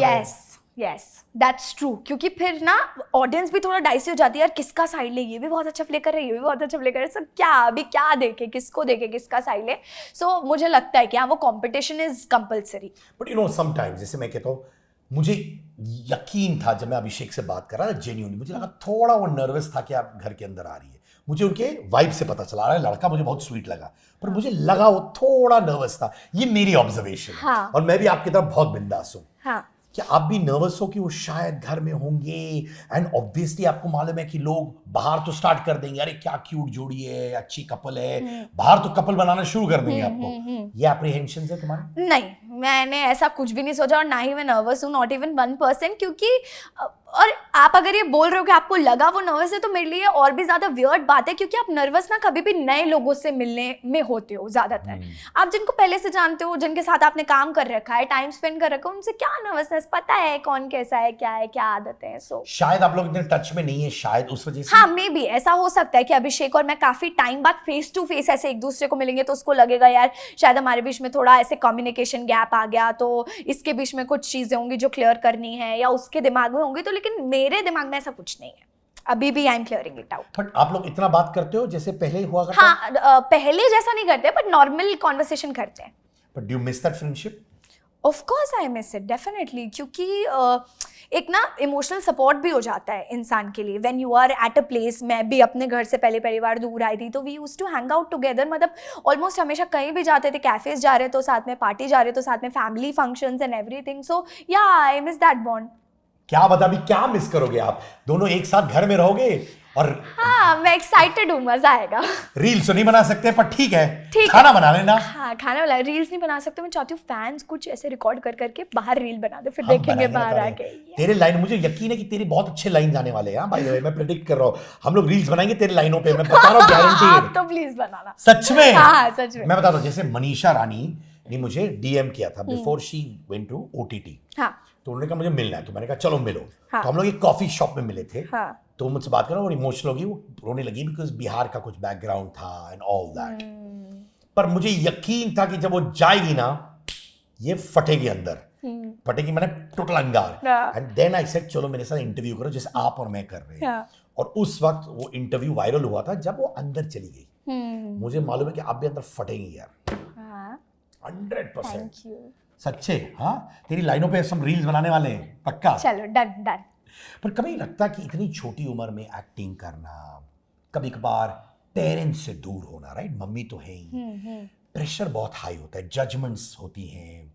यस, दैट्स ट्रू, क्योंकि फिर ना ऑडियंस भी थोड़ा डाइसी हो जाती है यार, किसका साइड ले, ये भी बहुत अच्छा प्ले कर रहा है, ये भी बहुत अच्छा प्ले कर रहा है, सब क्या अभी क्या देखे, किसको देखे, किसका साइड ले। सो मुझे लगता है कि हाँ, वो competition is compulsory. But you know sometimes, जैसे मैं कहता हूँ, मुझे यकीन था जब मैं अभिषेक से बात कर रहा था, जेन्युइनली मुझे लगा थोड़ा वो नर्वस था कि आप घर के अंदर आ रही है, मुझे उनके वाइब से पता चला रहा है, लड़का मुझे बहुत स्वीट लगा, पर मुझे लगा वो थोड़ा नर्वस था। ये मेरी ऑब्जर्वेशन है। हाँ. और मैं भी आपकी तरफ बहुत बिंदास हूँ। हाँ, क्या आप भी नर्वस हो कि वो शायद घर में होंगे, एंड ऑब्वियसली आपको मालूम है कि लोग बाहर तो स्टार्ट कर देंगे, अरे क्या क्यूट जोड़ी है, अच्छी कपल है, बाहर तो कपल बनाना शुरू कर देंगे आपको। ये एप्रीहेंशन है तुम्हारे? नहीं, मैंने ऐसा कुछ भी नहीं सोचा, और ना ही मैं नर्वस हूँ, नॉट इवन 1%, क्योंकि और आप अगर ये बोल रहे हो कि आपको लगा वो नर्वस है, तो मेरे लिए और भी ज्यादा वियर्ड बात है, क्योंकि आप नर्वस ना कभी भी नए लोगों से मिलने में होते हो ज्यादातर। आप जिनको पहले से जानते हो, जिनके साथ आपने काम कर रखा है, टाइम स्पेंड कर रखा है, उनसे क्या नर्वसनेस, पता है कौन कैसा है, क्या आदतें हैं। सो शायद आप लोग इतने टच में नहीं है, शायद उस वजह से। हाँ, मे बी ऐसा हो सकता है कि अभिषेक और मैं काफी टाइम बाद फेस टू फेस ऐसे एक दूसरे को मिलेंगे, तो उसको लगेगा यार शायद हमारे बीच में थोड़ा ऐसे कम्युनिकेशन गैप आ गया, तो इसके बीच में कुछ चीजें होंगी जो क्लियर करनी है, या उसके दिमाग में होंगी, तो लेकिन मेरे दिमाग में ऐसा कुछ नहीं है अभी भी। I am clearing it out. But आप लोग इतना बात करते हो जैसे पहले हुआ करता? हाँ, पहले जैसा नहीं करते, बट नॉर्मल कॉन्वर्सेशन करते हैं। But do you miss that friendship? Of course I miss it, definitely, क्योंकि एक ना इमोशनल सपोर्ट भी हो जाता है इंसान के लिए when you are at a place. मैं भी अपने घर से पहली बार दूर आई थी, तो we used to hang out together, मतलब ऑलमोस्ट हमेशा कहीं भी जाते थे, कैफेज जा रहे तो साथ में, पार्टी जा रहे तो साथ में, फैमिली फंक्शंस एंड एवरीथिंग। सो या आई मिस दैट बॉन्ड। क्या बता, अभी क्या मिस करोगे आप दोनों एक साथ घर में रहोगे? और हाँ, मैं एक्साइटेड हूँ, मजा आएगा। रील्स तो नहीं बना सकते, पर ठीक है, ठीक खाना बना लेना। हाँ, खाना वाला रील्स नहीं बना सकते, मैं चाहती हूँ फैंस कुछ ऐसे रिकॉर्ड कर करके बाहर रील बना दे, फिर हम देखेंगे बनाएंगे बाहर ना आके। तेरे लाइन, मुझे यकीन है कि तेरे बहुत अच्छे लाइन आने वाले हैं। बाय द वे, मैं प्रेडिक्ट कर रहा हूँ हम लोग रील्स बनाएंगे तेरे लाइनों पे, मैं बता रहा हूँ, गारंटी। आप तो प्लीज बनाना। सच में? हाँ, सच में। मैं बता रहा हूँ, जैसे मनीषा रानी ने मुझे डीएम किया था before she went to OTT, हाँ, तो उन्होंने कहा मुझे मिलना है, तो मैंने कहा चलो मिलो। हाँ. तो हम लोग एक कॉफी शॉप में मिले थे। हाँ. तो वो मुझसे बात कर रहा, और इमोशनल होगी, वो रोने लगी, बिकॉज बिहार का कुछ बैकग्राउंड था एंड ऑल दैट। पर मुझे यकीन था कि जब वो जाएगी ना, ये फटेगी अंदर, फटेगी, मैंने टोटल अंगार। एंड देन आई सेड चलो मेरे साथ इंटरव्यू करो, जैसे आप और मैं कर रहे हैं। और उस वक्त वो इंटरव्यू वायरल हुआ था जब वो अंदर चली गई। मुझे मालूम है कि आप भी अंदर फटेंगी यार, 100%। सच्चे? हाँ, तेरी लाइनों पे हम रील्स बनाने वाले हैं, पक्का। चलो, डन। पर कभी लगता कि इतनी छोटी उम्र में एक्टिंग करना, कभी कभार पेरेंट्स से दूर होना, राइट, मम्मी तो है ही, प्रेशर बहुत हाई होता है, जजमेंट्स होती हैं,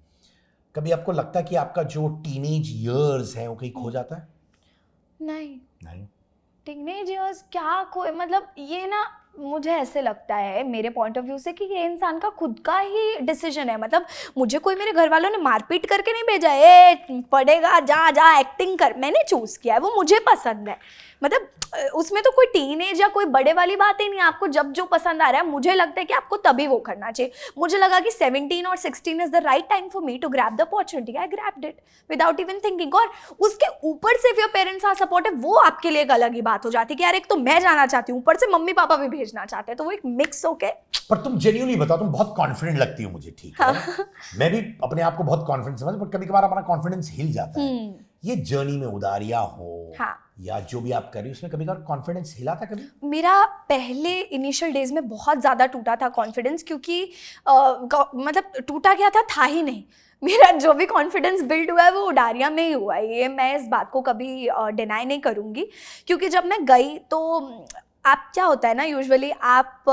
कभी आपको लगता है कि आपका जो टीनेज इयर्स है वो कहीं खो जाता है? नहीं, टीनेज इयर्स क्या कोई, मतलब ये ना मुझे ऐसे लगता है मेरे पॉइंट ऑफ व्यू से कि ये इंसान का खुद का ही डिसीजन है। मतलब मुझे कोई मेरे घर वालों ने मारपीट करके नहीं भेजा, ए पढ़ेगा जा एक्टिंग कर, मैंने चूज किया है, वो मुझे पसंद है। मतलब उसमें तो कोई टीनेज या कोई बड़े वाली बात ही नहीं है, आपको जब जो पसंद आ रहा है, मुझे लगता है कि आपको तभी वो करना चाहिए। मुझे लगा कि 17 और 16 is the right time for me to grab the opportunity, I grabbed it without even thinking. और उसके ऊपर से योर पेरेंट्स आर सपोर्टिव, वो आपके लिए एक अलग ही बात हो जाती है कि यार एक तो मैं जाना चाहती हूँ, ऊपर से मम्मी पापा भी भेजना चाहते हैं, तो वो एक मिक्स होके। पर तुम जेन्युइनली बताओ, तुम बहुत कॉन्फिडेंट लगती हो मुझे, ठीक है? मैं भी अपने आप को बहुत कॉन्फिडेंट समझ, पर कभी कभार हमारा कॉन्फिडेंस हिल जाता है ये जर्नी में उदारियां हो हाँ। या जो भी आप कर रही हो उसमें कभी कभार कॉन्फिडेंस हिला था कभी? मेरा पहले इनिशियल डेज में बहुत ज़्यादा टूटा था कॉन्फिडेंस, क्योंकि मतलब टूटा क्या था ही नहीं। मेरा जो भी कॉन्फिडेंस बिल्ड हुआ है वो उडारिया में ही हुआ है, ये मैं इस बात को कभी डिनाई नहीं करूँगी। क्योंकि जब मैं गई तो आप क्या होता है ना, यूजुअली आप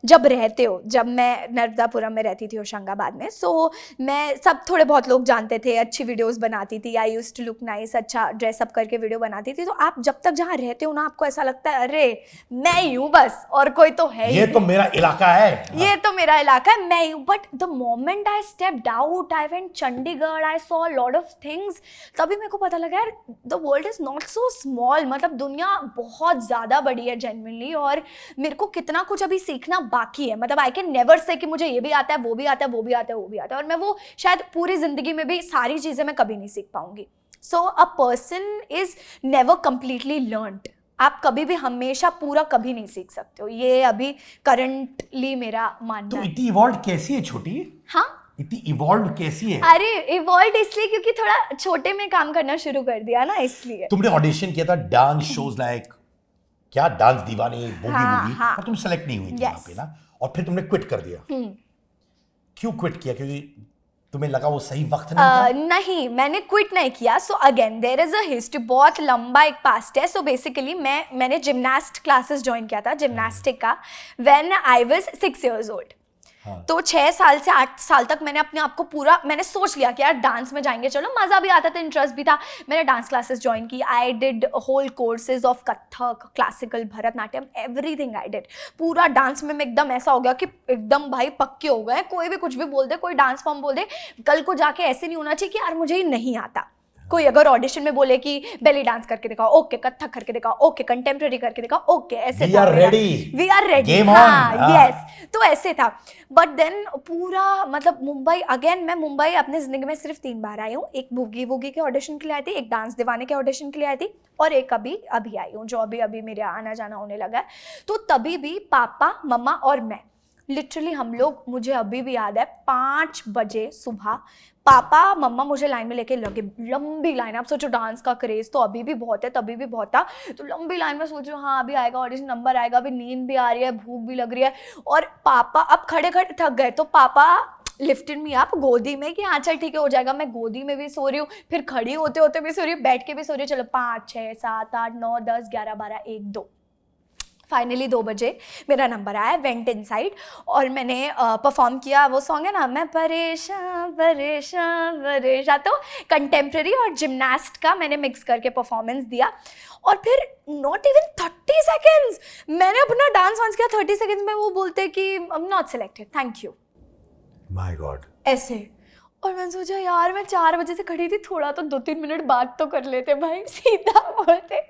जब रहते हो, जब मैं नर्मदापुरम में रहती थी होशंगाबाद में, सो मैं सब थोड़े बहुत लोग जानते थे, अच्छी वीडियोस बनाती थी, I used to look nice, अच्छा ड्रेसअप करके वीडियो बनाती थी। तो आप जब तक जहाँ रहते हो ना, आपको ऐसा लगता है अरे मैं ही हूँ बस, और कोई तो है ही ये तो मेरा इलाका है, ये तो मेरा इलाका है, मैं ही हूँ। But the moment I stepped out, I went Chandigarh, I saw lot of things, तभी मेरे को पता लगा यार the world is not so small, मतलब दुनिया बहुत ज़्यादा बड़ी है जेन्युइनली, और मेरे को कितना कुछ अभी सीखना बाकी है। मतलब आई कैन नेवर से कि मुझे ये भी आता है, वो भी आता है, वो भी आता है, वो भी आता है, और मैं वो शायद पूरी जिंदगी में भी सारी चीज़ें मैं कभी नहीं सीख पाऊंगी। So a person is never completely learned, आप कभी भी हमेशा पूरा कभी नहीं सीख सकते हो, ये अभी करंटली मेरा मानना तो है। इतनी इवॉल्व कैसी है छोटी? हाँ, इतनी इवॉल्व कैसी है? अरे इवॉल्व इसलिए क्योंकि थोड़ा छोटे में काम करना शुरू कर दिया ना, इसलिए। तुमने ऑडिशन किया था डांस शोज लाइक क्या, डांस दीवाने, बूगी हाँ, वूगी, हाँ। और तुम सेलेक्ट नहीं हुई थी वहां Yes. पे ना, और फिर तुमने क्विट कर दिया। क्यों क्विट किया? क्योंकि तुम्हें लगा वो सही वक्त नहीं था? नहीं, मैंने क्विट नहीं किया। So again there is a history, बहुत लंबा एक पास्ट है। सो बेसिकली मैंने जिमनास्ट क्लासेस ज्वाइन किया था, जिमनास्टिक का, when I was 6 years old। तो 6 साल से 8 साल तक मैंने अपने आप को पूरा, मैंने सोच लिया कि यार डांस में जाएंगे, चलो मज़ा भी आता था, इंटरेस्ट भी था। मैंने डांस क्लासेस ज्वाइन की, I did whole courses of Kathak, classical, Bharatanatyam, everything I did. पूरा डांस में एकदम ऐसा हो गया कि एकदम भाई पक्के हो गए, कोई भी कुछ भी बोल दे, कोई डांस फॉर्म बोल दे, कल को जाके ऐसे नहीं होना चाहिए कि यार मुझे ये नहीं आता। कोई अगर ऑडिशन में बोले कि बेली डांस करके दिखाओ, ओके, कथक करके दिखाओ, ओके, कंटेम्प्रेरी करके दिखाओ, ओके, ऐसे वी आर रेडी, हाँ, यस, तो ऐसे था। बट देन पूरा मतलब मुंबई, अगेन मैं मुंबई अपने जिंदगी में सिर्फ 3 बार आई हूँ। एक बूगी वूगी के ऑडिशन के लिए आई थी, एक डांस दीवाने के ऑडिशन के लिए आई थी, और एक अभी आई हूँ जो अभी मेरे आना जाना होने लगा है। तो तभी भी पापा, मम्मा और मैं, लिटरली हम लोग, मुझे अभी भी याद है 5 बजे सुबह पापा मम्मा मुझे लाइन में लेके लगे, लंबी लाइन। आप सोचो डांस का क्रेज तो अभी भी बहुत है, तभी भी बहुत था, तो लंबी लाइन में सोचो हाँ अभी आएगा ऑडिशन, नंबर आएगा, अभी नींद भी आ रही है, भूख भी लग रही है, और पापा अब खड़े खड़े थक गए, तो पापा लिफ्टेड मी अप गोदी में कि हाँ चल ठीक है हो जाएगा। मैं गोदी में भी सो रही हूँ, फिर खड़ी होते होते भी सो रही हूँ, बैठ के भी सो रही हूँ, चलो 5 6 7 8 9 10 11 12 1 2, फाइनली 2 बजे मेरा नंबर आया, वेंट इनसाइड, और मैंने परफॉर्म किया। वो सॉन्ग है ना, मैं परेशान परेशान परेशान, तो कंटेम्प्रेरी और जिमनास्ट का मैंने मिक्स करके परफॉर्मेंस दिया। और फिर नॉट इवन 30 सेकेंड्स मैंने अपना डांस वांस किया, 30 सेकेंड्स में वो बोलते कि I am not selected, thank you, my God, ऐसे। और मैंने सोचा यार मैं 4 बजे से खड़ी थी, थोड़ा तो 2-3 मिनट बात तो कर लेते भाई। सीधा बोलते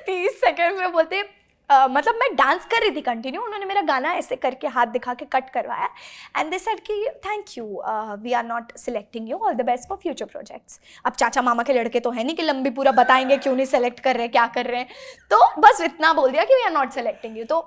30 सेकेंड में बोलते मतलब मैं डांस कर रही थी कंटिन्यू, उन्होंने मेरा गाना ऐसे करके हाथ दिखा के कट करवाया, एंड दे सेड कि thank you, we are not selecting you, all the best for future projects. अब चाचा मामा के लड़के तो है नहीं कि लंबी पूरा बताएंगे क्यों नहीं सेलेक्ट कर रहे, क्या कर रहे हैं, तो बस इतना बोल दिया कि we are not selecting you. तो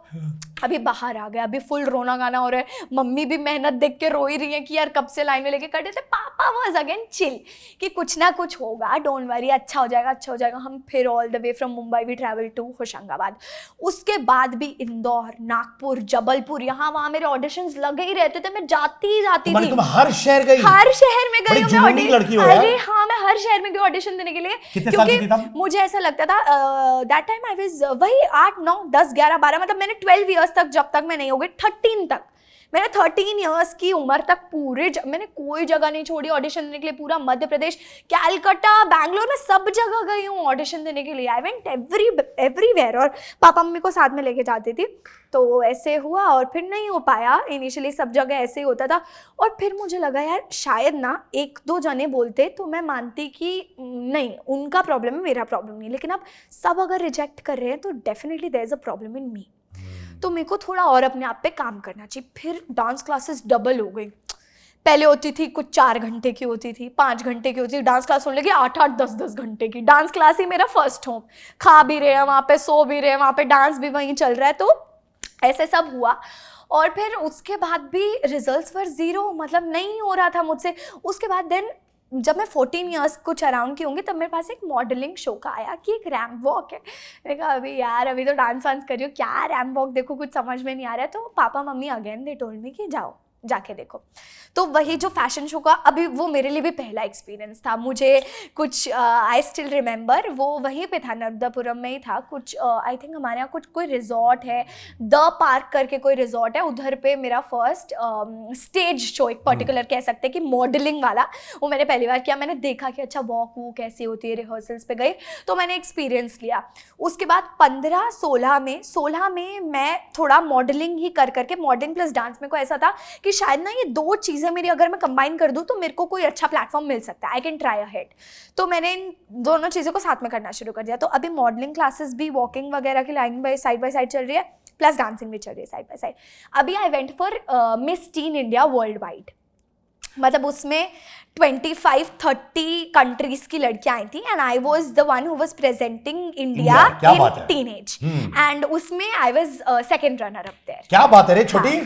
अभी बाहर आ गया, अभी फुल रोना गाना हो रहा है, मम्मी भी मेहनत देख के रो ही रही है कि यार कब से लाइन में लेके खड़े थे। पापा वाज अगेन चिल कि कुछ ना कुछ होगा, डोंट वरी, अच्छा हो जाएगा, अच्छा हो जाएगा। हम फिर all the way from Mumbai we travel to Hoshangabad, उसके बाद भी इंदौर, नागपुर, जबलपुर, यहाँ वहाँ मेरे ऑडिशंस लगे ही रहते थे, मैं जाती थी। तुम हर शहर गई? हर शहर में गई हूँ मैं लड़की हो यार। अरे हाँ, मैं हर शहर में गई ऑडिशन देने के लिए, क्योंकि मुझे ऐसा लगता था दैट टाइम आई वाज वही 8 9 10 11 12, मतलब मैंने 12 इयर्स तक, जब तक मैं नहीं हो गई 13 तक, मैंने 13 इयर्स की उम्र तक पूरे मैंने कोई जगह नहीं छोड़ी ऑडिशन देने के लिए। पूरा मध्य प्रदेश, कैलकाटा, बैंगलोर में सब जगह गई हूँ ऑडिशन देने के लिए। आई वेंट एवरीवेयर, और पापा मम्मी को साथ में लेके जाती थी। तो ऐसे हुआ और फिर नहीं हो पाया, इनिशियली सब जगह ऐसे ही होता था। और फिर मुझे लगा यार शायद ना 1-2 जने बोलते तो मैं मानती कि नहीं उनका प्रॉब्लम है, मेरा प्रॉब्लम नहीं, लेकिन अब सब अगर रिजेक्ट कर रहे हैं तो definitely there is a problem in me. तो मेरे को थोड़ा और अपने आप पे काम करना चाहिए। फिर डांस क्लासेस डबल हो गई, पहले होती थी कुछ 4 घंटे की होती थी, 5 घंटे की होती थी, डांस क्लास होने लगी 8-8 10-10 घंटे की। डांस क्लास ही मेरा फर्स्ट होम, खा भी रहे हैं वहाँ पे, सो भी रहे हैं वहाँ पे, डांस भी वहीं चल रहा है, तो ऐसे सब हुआ। और फिर उसके बाद भी रिजल्ट्स वर 0, मतलब नहीं हो रहा था मुझसे। उसके बाद देन जब मैं 14 इयर्स कुछ अराउंड की होंगी तब मेरे पास एक मॉडलिंग शो का आया कि एक रैम्प वॉक है। मैंने कहा अभी यार अभी तो डांस वांस कर रही हो, क्या रैम्प वॉक देखो, कुछ समझ में नहीं आ रहा है। तो papa mummy again they told me कि जाओ जाके देखो। तो वही जो फैशन शो का, अभी वो मेरे लिए भी पहला एक्सपीरियंस था। मुझे कुछ आई स्टिल रिमेंबर, वो वहीं पे था, नर्मदापुरम में ही था। कुछ आई थिंक हमारे यहाँ कुछ कोई रिजॉर्ट है, द पार्क करके कोई रिजॉर्ट है, उधर पे मेरा फर्स्ट स्टेज शो एक पर्टिकुलर कह सकते हैं कि मॉडलिंग वाला, वो मैंने पहली बार किया। मैंने देखा कि अच्छा वॉक वो कैसी होती है, रिहर्सल्स पे गई तो मैंने एक्सपीरियंस लिया। उसके बाद 15-16 में मैं थोड़ा मॉडलिंग ही कर करके, मॉडलिंग प्लस डांस में को ऐसा था कि शायद ना ये दो चीज़ें मेरी अगर मैं कंबाइन कर दूँ तो मेरे को कोई अच्छा प्लेटफॉर्म मिल सकता है, आई कैन ट्राई अहेड। तो मैंने इन दोनों चीज़ों को साथ में करना शुरू कर दिया। तो अभी मॉडलिंग क्लासेस भी, वॉकिंग वगैरह की लाइन बाय साइड चल रही है, प्लस डांसिंग भी चल रही है साइड बाय साइड। अभी I went for miss teen India world wide, मतलब उसमें 25-30 कंट्रीज की लड़कियां आई थी and I was the one who was presenting India in teenage, and उसमें I was second runner up there. क्या बात है रे छोटी,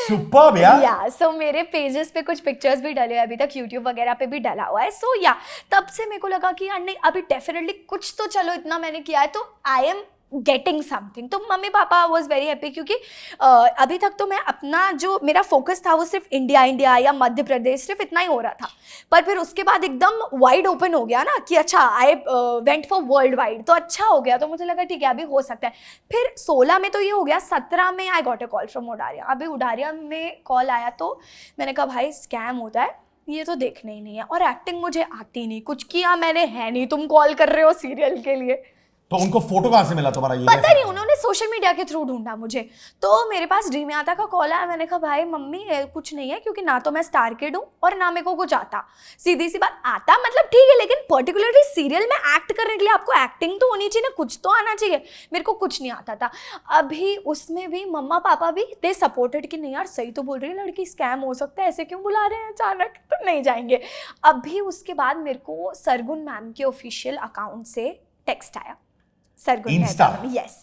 सुपर्ब यार। या सो मेरे पेजेस पे कुछ पिक्चर्स भी डले, अभी तक यूट्यूब वगैरह पे भी डला हुआ है। सो या तब से मेरे को लगा कि यार नहीं अभी डेफिनेटली कुछ तो, चलो इतना मैंने किया है तो आई एम गेटिंग समथिंग। तो mummy papa was very happy, क्योंकि अभी तक तो मैं अपना जो मेरा फोकस था वो सिर्फ इंडिया या मध्य प्रदेश, सिर्फ इतना ही हो रहा था। पर फिर उसके बाद एकदम वाइड ओपन हो गया ना कि अच्छा आई वेंट फॉर वर्ल्ड वाइड, तो अच्छा हो गया। तो मुझे लगा ठीक है अभी हो सकता है। फिर 16 में तो ये हो गया, 17 में I got a call from Udaariyan. अभी उडारिया में कॉल आया तो मैंने कहा भाई स्कैम होता है, ये तो देखना ही नहीं है, और एक्टिंग मुझे आती नहीं, कुछ किया मैंने है नहीं, तुम कॉल कर रहे हो सीरियल के लिए। तो उनको फोटो कहां से मिला तुम्हारा? ये पता नहीं, उन्होंने सोशल मीडिया के थ्रू ढूंढा मुझे। तो मेरे पास ड्रीम आता का कॉल आया, मैंने कहा भाई मम्मी कुछ नहीं है, क्योंकि ना तो मैं स्टार किड हूँ और ना मेरे को कुछ आता। सीधी सी बात, आता मतलब ठीक है, लेकिन पर्टिकुलरली सीरियल में एक्ट करने के लिए आपको एक्टिंग तो होनी चाहिए ना, कुछ तो आना चाहिए। मेरे को कुछ नहीं आता था। अभी उसमें भी मम्मा पापा भी दे सपोर्टेड कि नहीं यार सही तो बोल रही है लड़की, स्कैम हो सकता है, ऐसे क्यों बुला रहे हैं अचानक, तो नहीं जाएंगे। अभी उसके बाद मेरे को सरगुन मैम के ऑफिशियल अकाउंट से टेक्स्ट आया, Sargun ma'am, yes.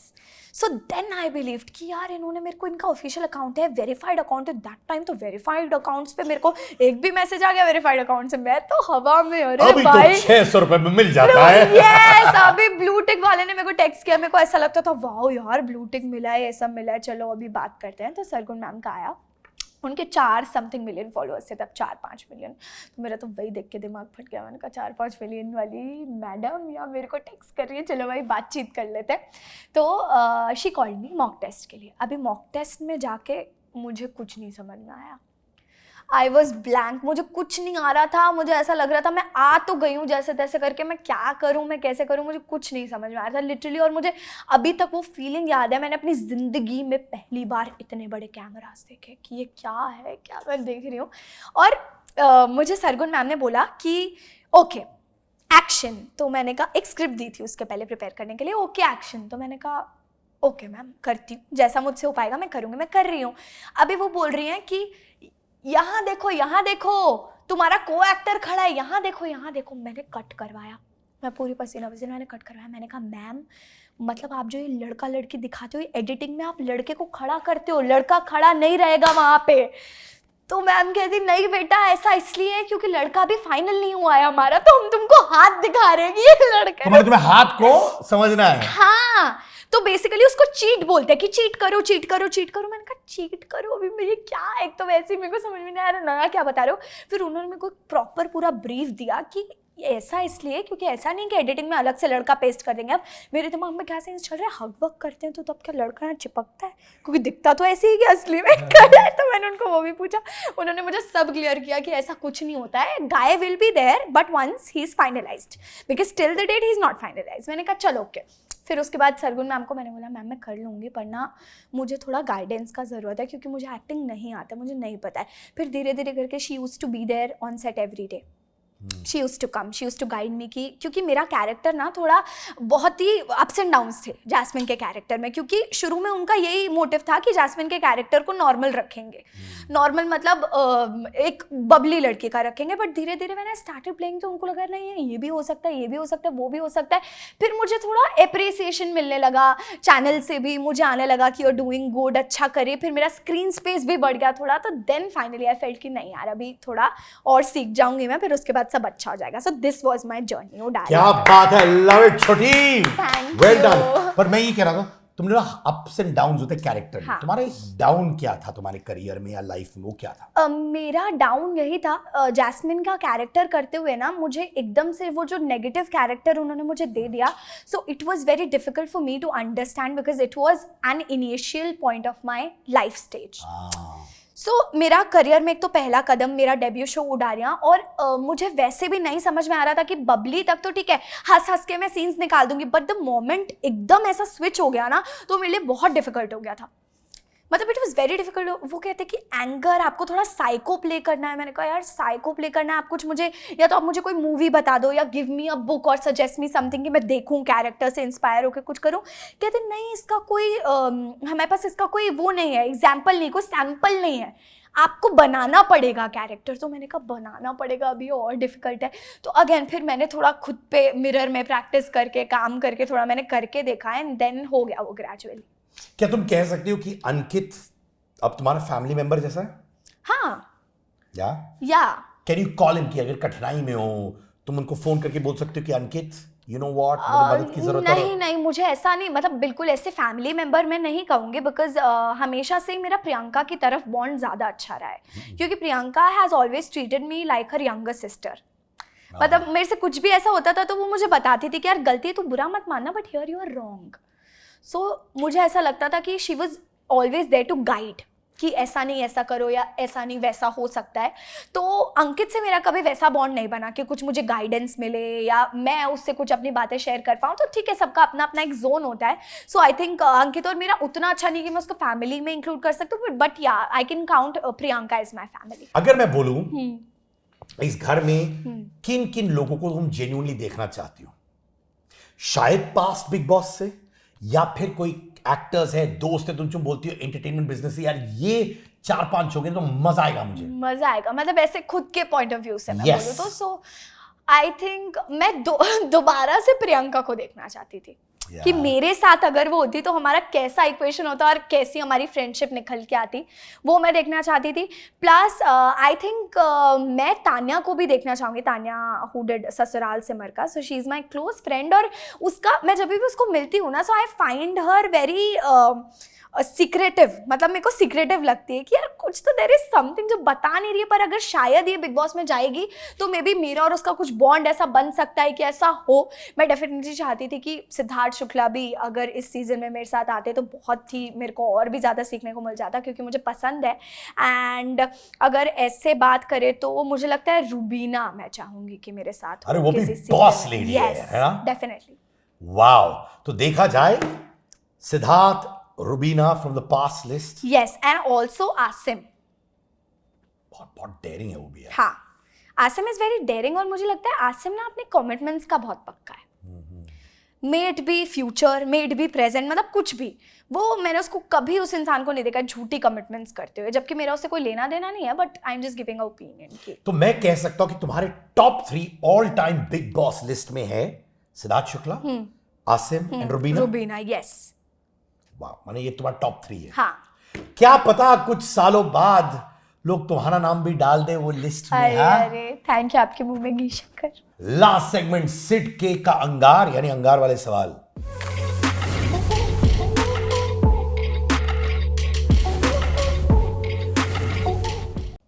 So then I believed कि यार इन्होंने मेरे को, इनका ऑफिशियल अकाउंट है, वेरीफाइड अकाउंट है। दैट टाइम तो वेरीफाइड अकाउंट्स पे मेरे को एक भी मैसेज आ गया वेरीफाइड अकाउंट से, मैं तो हवा में, अरे अभी भाई तो 600 रुपए में मिल जाता है। यस, अभी ब्लू टिक वाले ने मेरे को टेक्स्ट किया, मेरे को ऐसा लगता था वाओ यार ब्लू टिक मिला है, ऐसा मिला है, चलो अभी बात करते हैं। तो सरगुन मैम का आया, उनके 4 समथिंग मिलियन फॉलोअर्स थे तब, 4-5 मिलियन। तो मेरा तो वही देख के दिमाग फट गया, मैंने कहा 4-5 मिलियन वाली मैडम या मेरे को टेक्स्ट कर रही है, चलो भाई बातचीत कर लेते हैं। तो she called me mock test के लिए। अभी मॉक टेस्ट में जाके मुझे कुछ नहीं समझ में आया, आई वॉज ब्लैंक, मुझे कुछ नहीं आ रहा था। मुझे ऐसा लग रहा था मैं आ तो गई हूँ जैसे तैसे करके, मैं क्या करूँ, मैं कैसे करूँ, मुझे कुछ नहीं समझ में आ रहा था लिटरली। और मुझे अभी तक वो फीलिंग याद है, मैंने अपनी ज़िंदगी में पहली बार इतने बड़े कैमरास देखे कि ये क्या है, क्या मैं देख रही हूँ। और मुझे सरगुन मैम ने बोला कि ओके एक्शन। तो मैंने कहा, एक स्क्रिप्ट दी थी उसके पहले प्रिपेयर करने के लिए, ओके एक्शन। तो मैंने कहा ओके मैम करती हूँ, जैसा मुझसे हो पाएगा मैं करूँगी, मैं कर रही हूँ। अभी वो बोल रही हैं कि यहाँ देखो तुम्हारा को एक्टर खड़ा है, यहाँ देखो। मैंने कट करवाया, मैं पूरी पसीना मैंने कट करवाया। मैंने कहा मैम मतलब आप जो ये लड़का लड़की दिखाते हो, एडिटिंग में आप लड़के को खड़ा करते हो, लड़का खड़ा नहीं रहेगा वहाँ पे। तो मैम कहती नहीं बेटा ऐसा इसलिए है क्योंकि लड़का भी फाइनल नहीं हुआ है हमारा, तो हम तुमको हाथ दिखा रहे हैं कि ये लड़का, तो तुम्हें हाथ को समझना है। हाँ, तो बेसिकली उसको चीट बोलते हैं कि चीट करो। मैंने कहा चीट करो, अभी मेरे क्या, एक तो वैसे ही मेरे को समझ में नहीं आ रहा नया क्या बता रहे हो। फिर उन्होंने मेरे को प्रॉपर पूरा ब्रीफ दिया कि ऐसा इसलिए क्योंकि ऐसा नहीं कि एडिटिंग में अलग से लड़का पेस्ट कर देंगे। अब मेरे दिमाग में क्या सेंस चल रहा है, हक वक करते हैं तो तब क्या लड़का यहाँ चिपकता है, क्योंकि दिखता तो ऐसे ही कि असली में करा है। तो मैंने उनको वो भी पूछा, उन्होंने मुझे सब क्लियर किया कि ऐसा कुछ नहीं होता है, guy will be there but once he is finalised, because till the date he is not finalised. मैंने कहा चलो ओके। फिर उसके बाद सरगुन मैम को मैंने बोला मैम मैं कर लूँगी, पर ना मुझे थोड़ा गाइडेंस का ज़रूरत है क्योंकि मुझे एक्टिंग नहीं आता, मुझे नहीं पता है। फिर धीरे धीरे करके she used to be there on set every day, she use to come, she use to guide me की, क्योंकि मेरा कैरेक्टर ना थोड़ा बहुत ही अप्स एंड डाउन्स थे जैस्मिन के कैरेक्टर में, क्योंकि शुरू में उनका यही मोटिव था कि जैस्मिन के कैरेक्टर को नॉर्मल रखेंगे, नॉर्मल मतलब एक बबली लड़की का रखेंगे, बट धीरे धीरे मैंने स्टार्टेड प्लेइंग तो उनको लगा नहीं ये भी हो सकता है, ये भी हो सकता है, वो भी हो सकता है। फिर मुझे थोड़ा एप्रिसिएशन मिलने लगा चैनल से भी, मुझे आने लगा कि यू आर डूइंग गुड, अच्छा करे, फिर मेरा स्क्रीन स्पेस भी बढ़ गया थोड़ा, तो देन फाइनली आई फेल्ट कि नहीं यार अभी थोड़ा और सीख जाऊंगी मैं, फिर उसके बाद सब अच्छा हो जाएगा। So this was my journey. ओ क्या बात है, लव इट छोटी, Thank वेल you. डन। पर मैं ये कह रहा था, तुमने ना अप्स एंड डाउन्स होते कैरेक्टर में, हाँ. तुम्हारा डाउन क्या था तुम्हारे करियर में या लाइफ में, वो क्या था? मेरा डाउन यही था, जैस्मिन का कैरेक्टर करते हुए ना मुझे एकदम से वो जो नेगेटिव कैरेक्टर उन्होंने मुझे दे दिया, so it was very difficult for me to understand because it was an initial point of my life stage. So मेरा करियर में एक तो पहला कदम, मेरा डेब्यू शो उडारियां, और मुझे वैसे भी नहीं समझ में आ रहा था कि बबली तक तो ठीक है, हंस हंस के मैं सीन्स निकाल दूंगी, बट द मोमेंट एकदम ऐसा स्विच हो गया ना, तो मेरे लिए बहुत डिफिकल्ट हो गया था। मतलब इट वॉज वेरी डिफिकल्ट। वो कहते कि एंगर आपको थोड़ा साइको प्ले करना है। मैंने कहा यार साइको प्ले करना है, आप कुछ मुझे, या तो आप मुझे कोई मूवी बता दो या गिव मी अ बुक और सजेस्ट मी समथिंग कि मैं देखूं, कैरेक्टर से इंस्पायर होकर कुछ करूं। कहते नहीं इसका कोई हमारे पास इसका कोई वो नहीं है, एग्जाम्पल नहीं, कोई सैम्पल नहीं है, आपको बनाना पड़ेगा कैरेक्टर। तो मैंने कहा बनाना पड़ेगा, अभी और डिफिकल्ट है। तो अगेन फिर मैंने थोड़ा खुद पे मिरर में प्रैक्टिस करके, काम करके थोड़ा मैंने करके देखा, एंड देन हो गया वो ग्रेजुअली। क्या तुम कह सकती हो कि अंकित अब तुम्हारा फैमिली मेंबर जैसा है? हाँ या कैन यू कॉल हिम कि अगर कठिनाई में हो तुम उनको फोन करके बोल सकते हो कि अंकित यू नो व्हाट, मुझे मदद की जरूरत है? नहीं, मुझे ऐसा नहीं, मतलब बिल्कुल ऐसे फैमिली मेंबर मैं नहीं कहूँगी, बिकॉज हमेशा से मेरा प्रियंका की तरफ बॉन्ड ज़्यादा अच्छा रहा है, क्योंकि Priyanka has always treated me like her younger sister. मतलब मेरे से कुछ भी ऐसा होता था तो वो मुझे बताती थी कि यार गलती तू बुरा मत मानना, but here you are wrong. So मुझे ऐसा लगता था कि she was always there to guide कि ऐसा नहीं ऐसा करो, या ऐसा नहीं वैसा हो सकता है। तो अंकित से मेरा कभी वैसा बॉन्ड नहीं बना कि कुछ मुझे गाइडेंस मिले या मैं उससे कुछ अपनी बातें शेयर कर पाऊँ। तो ठीक है, सबका अपना अपना एक जोन होता है। सो आई थिंक अंकित और मेरा उतना अच्छा नहीं कि मैं उसको फैमिली में इंक्लूड कर सकती हूँ, बट या I can count Priyanka is my family. अगर मैं बोलूँ इस घर में किन किन लोगों को तुम जेन्युइनली देखना चाहती हो, शायद पास्ट बिग बॉस से, या फिर कोई एक्टर्स है, दोस्त है, तुम बोलती हो एंटरटेनमेंट बिजनेस से, यार ये 4-5 हो गए तो मजा आएगा, मुझे मजा आएगा, मतलब ऐसे खुद के पॉइंट ऑफ व्यू से मैं बोलूं तो। सो आई थिंक मैं दोबारा से प्रियंका को देखना चाहती थी कि मेरे साथ अगर वो होती तो हमारा कैसा इक्वेशन होता और कैसी हमारी फ्रेंडशिप निकल के आती, वो मैं देखना चाहती थी। प्लस आई थिंक मैं तान्या को भी देखना चाहूँगी, Tanya who did Sasural Simar Ka. So she is my close friend, और उसका मैं जब भी उसको मिलती हूँ ना, so I find her very secretive, मतलब मेरे को सीक्रेटिव लगती है कि यार कुछ तो देयर इज समथिंग जो बता नहीं रही है, पर अगर शायद ये बिग बॉस में जाएगी तो मे बी मेरा और उसका कुछ बॉन्ड ऐसा बन सकता है कि ऐसा हो। मैं डेफिनेटली चाहती थी कि सिद्धार्थ शुक्ला भी अगर इस सीजन में मेरे साथ आते तो बहुत ही मेरे को और भी ज़्यादा सीखने को मिल जाता, क्योंकि मुझे पसंद है। एंड अगर ऐसे बात करें तो मुझे लगता है रुबीना मैं चाहूंगी कि मेरे साथ। अरे वो भी बॉस लेडी है ना? डेफिनेटली। वाओ, तो देखा जाए Siddharth, Rubina from the past list, yes, and also Asim. बहुत डेयरिंग है वो भी। हाँ, आसिम इज वेरी डेयरिंग, और मुझे लगता है आसिम ना अपने कमिटमेंट्स का बहुत पक्का है। May it be future, may it be present, मतलब कुछ भी, वो मैंने उसको कभी उस इंसान को नहीं देखा झूठी कमिटमेंट्स करते हुए, जबकि मेरा उससे कोई लेना देना नहीं है, but I am just giving a opinion की। तो मैं कह सकता हूं कि तुम्हारे top 3 all time big boss list में है सिद्धार्थ शुक्ला, आसिम एंड रुबीना। रुबीना, यस। वाह, माने ये तुम्हारा टॉप 3 है। हाँ, क्या पता कुछ सालों बाद लोग तुम्हारा नाम भी डाल दे वो लिस्ट में। अरे थैंक यू, आपके मुंह में घी शक्कर। लास्ट सेगमेंट, सिड के का अंगार, यानी अंगार वाले सवाल।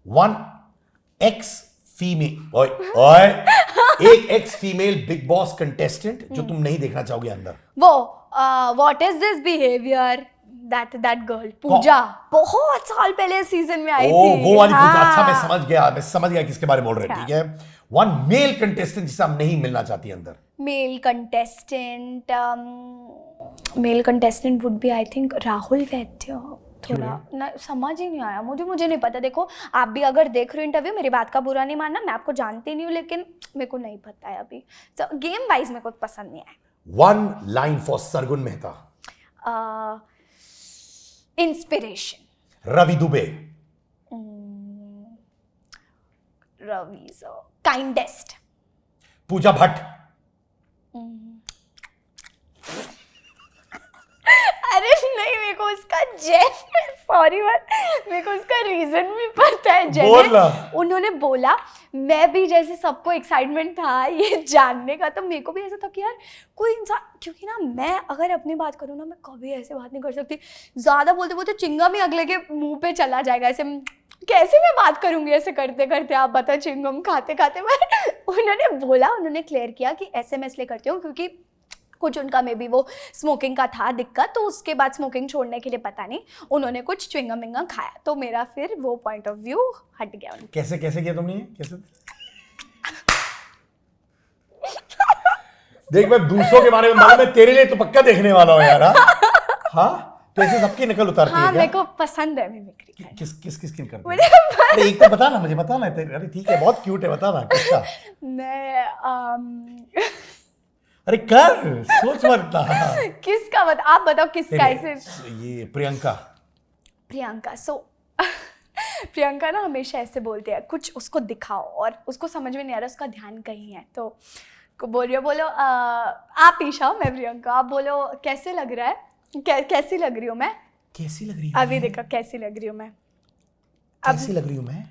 वन एक्स फीमेल, ओए एक ex female Bigg Boss contestant जो तुम नहीं देखना चाहोगे अंदर। वो what is this behaviour, that girl Pooja, बहुत साल पहले सीजन में आई थी। वो वाली पूजा। अच्छा, मैं समझ गया किसके बारे में बोल रहे हैं। ठीक है, वन मेल कंटेस्टेंट जिसे आप नहीं मिलना चाहती अंदर। Male contestant would be I think Rahul Vaidya. थोड़ा ना समझ ही नहीं आया मुझे नहीं पता। देखो आप भी अगर देख रहे हो इंटरव्यू, मेरी बात का बुरा नहीं मानना, मैं आपको जानती नहीं हूँ, लेकिन मेरे को नहीं पता है अभी, तो गेम वाइज मेरे को पसंद नहीं आया। 1 line for Sargun Mehta. Inspiration. Ravi Dubey. Ravi sir kindest. Pooja Bhatt. अरे नहीं, मेरे को उसका सॉरी मेरे को उसका रीजन भी पता है। उन्होंने बोला, मैं भी जैसे सबको एक्साइटमेंट था ये जानने का, तो मेरे को भी ऐसा था कि यार कोई इंसान, क्योंकि ना मैं अगर अपनी बात करूँ ना, मैं कभी ऐसे बात नहीं कर सकती, ज़्यादा बोलते बोलते चिंगम ही अगले के मुंह पे चला जाएगा, ऐसे कैसे मैं बात करूंगी ऐसे करते करते, आप बताओ, चिंगम खाते खाते। उन्होंने बोला, उन्होंने क्लियर किया कि ऐसे मैं इसलिए करती हूँ क्योंकि कुछ उनका मे बी वो स्मोकिंग का था दिक्कत, तो उसके बाद स्मोकिंग छोड़ने के लिए पता नहीं उन्होंने कुछ च्युइंगम विंगम खाया, तो मेरा फिर वो पॉइंट ऑफ व्यू हट गया उनका। कैसे कैसे किया तुमने, कैसे? देख, मैं दूसरों के बारे में मालूम है, तेरे लिए तो पक्का देखने वाला हूँ यार। हाँ तो ऐसे सबकी नकल उतारती है क्या? मेरे को पसंद है मिमिक्री। किस की करती है? अरे एक तो बता ना, मुझे बता ना। अरे ठीक है, बहुत क्यूट है, बता ना किसका। मैं अरे कर, सोच मत ना। किसका बता, आप बताओ किसका। ऐसे ये प्रियंका। सो प्रियंका ना हमेशा ऐसे बोलते हैं, कुछ उसको दिखाओ और उसको समझ में नहीं आ रहा, उसका ध्यान कहीं है, तो बोलो आप ईशा, मैं प्रियंका, आप बोलो कैसे लग रहा है, कैसी लग रही हूँ मैं, कैसी लग रही है अभी देखो कैसी लग रही हूँ मैं, कैसी लग रही हूँ मैं,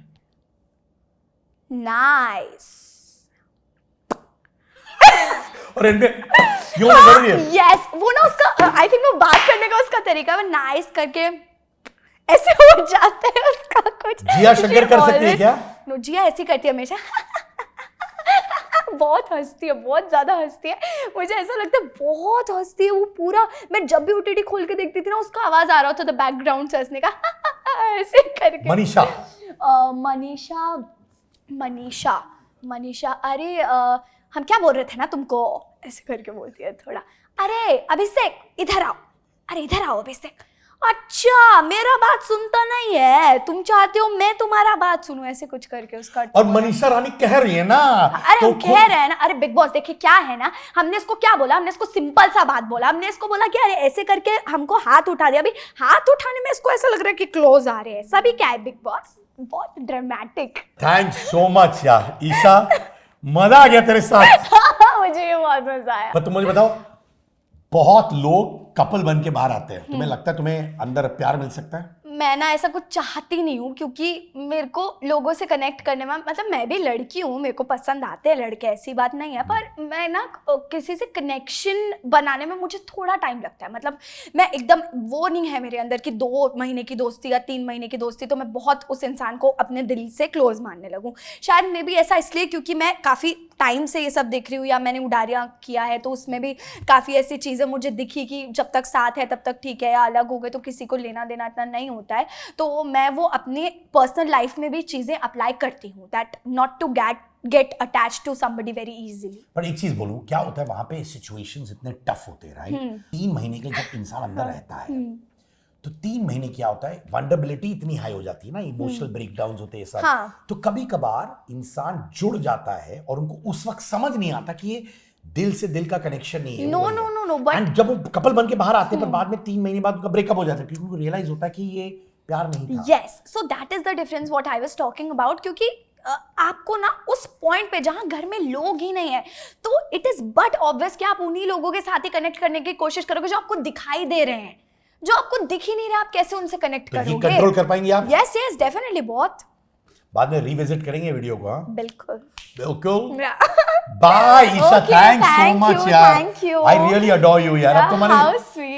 नाइस। और यूं कर रही है। यस, वो ना उसका आई थिंक वो बात करने का उसका तरीका, वो नाइस करके ऐसे हो जाता है उसका कुछ। जिया शंकर कर सकती है क्या? नो, जिया ऐसी करती है हमेशा। बहुत हंसती है, बहुत ज्यादा हंसती है, मुझे ऐसा लगता है बहुत हंसती है वो पूरा। मैं जब भी ओटीटी खोल के देखती थी ना, उसका आवाज आ रहा होता था बैकग्राउंड से हंसने का। ऐसे करके। मनीषा, अरे हम क्या बोल रहे थे ना तुमको, ऐसे करके बोलती है थोड़ा। अरे अभिषेक इधर आओ, अरे इधर आओ अभिषेक। अच्छा, मेरा बात सुनता नहीं है, तुम चाहते हो मैं तुम्हारा बात सुनूं, ऐसे कुछ करके उसका। और मनीषा रानी कह रही है ना, अरे तो कह रहे हैं ना, अरे बिग बॉस देखिए क्या है ना, हमने इसको क्या बोला, हमने इसको सिंपल सा बात बोला, हमने इसको बोला कि अरे ऐसे करके हमको हाथ उठा दिया। अभी हाथ उठाने में इसको ऐसा लग रहा है कि क्लोज आ रहे हैं, सभी क्या है बिग बॉस, बहुत ड्रामेटिक। थैंक्स सो मच यार ईशा, मजा आ गया तेरे साथ। मुझे ये बहुत मजा आया। पर तुम मुझे बताओ, बहुत लोग कपल बन के बाहर आते हैं, तुम्हें लगता है तुम्हें अंदर प्यार मिल सकता है? मैं ना ऐसा कुछ चाहती नहीं हूँ, क्योंकि मेरे को लोगों से कनेक्ट करने में, मतलब मैं भी लड़की हूँ, मेरे को पसंद आते हैं लड़के, ऐसी बात नहीं है, पर मैं ना किसी से कनेक्शन बनाने में मुझे थोड़ा टाइम लगता है। मतलब मैं एकदम वो नहीं है मेरे अंदर कि 2 महीने की दोस्ती या 3 महीने की दोस्ती तो मैं बहुत उस इंसान को अपने दिल से क्लोज मानने लगूँ। शायद मे भी ऐसा इसलिए क्योंकि मैं काफ़ी टाइम से ये सब देख रही हूँ, या मैंने उडारियाँ किया है, तो उसमें भी काफ़ी ऐसी चीज़ें मुझे दिखी कि जब तक साथ है तब तक ठीक है, या अलग हो गए तो किसी को लेना देना इतना नहीं होता है। तो मैं वो अपने पर्सनल लाइफ में भी चीज़ें अप्लाई करती हूँ, that not to get attached to somebody very easily. पर एक चीज बोलूं, क्या होता है वहां पे सिचुएशंस इतने टफ होते हैं, राइट? 3 महीने के जब इंसान अंदर रहता है, तो 3 महीने क्या होता है, वल्नरेबिलिटी इतनी हाई हो जाती है ना, इमोशनल ब्रेकडाउन्स होते हैं सब। हाँ। तो कभी कभार इंसान जुड़ जाता है और उनको उस वक्त समझ नहीं आता कि ये दिल से दिल का कनेक्शन नहीं है। नो, एंड जब वो कपल बन के बाहर आते हैं, पर बाद में 3 महीने बाद उनका ब्रेकअप हो जाता है, क्योंकि उनको रियलाइज होता है कि ये प्यार नहीं था। Yes, so that is the difference what I was talking about, क्योंकि आपको ना उस पॉइंट पे जहां घर में लोग ही नहीं है, तो इट इज बट ऑब्वियस कि आप उन्हीं लोगों के साथ ही कनेक्ट करने की कोशिश करोगे जो आपको दिखाई दे रहे हैं। जो आपको दिख ही नहीं रहा, आप कैसे उनसे कनेक्ट करोगे? कंट्रोल कर पाएंगे आप? यस डेफिनेटली, बहुत। बाद में रिविजिट करेंगे वीडियो को। हाँ बिल्कुल। Bye Isha, thanks so much यार, आई रियली अडोर यू यार। अब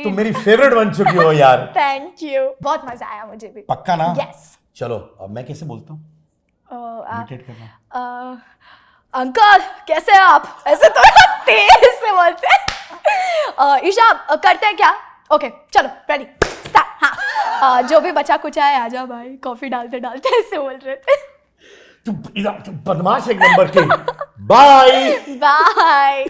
तुम मेरी फेवरेट बन चुकी हो यार। थैंक यू, बहुत मजा आया मुझे भी। पक्का ना? यस। चलो अब मैं कैसे बोलता हूँ? इमिटेट करना। अंकल कैसे हैं आप, ऐसे तो तेज से बोलते हैं। ईशा करते हैं क्या? ओके चलो रेडी स्टार्ट। हाँ जो भी बचा कुछ है, आजा भाई, कॉफी डालते डालते ऐसे बोल रहे थे। तू बदमाश एक नंबर की। बाय।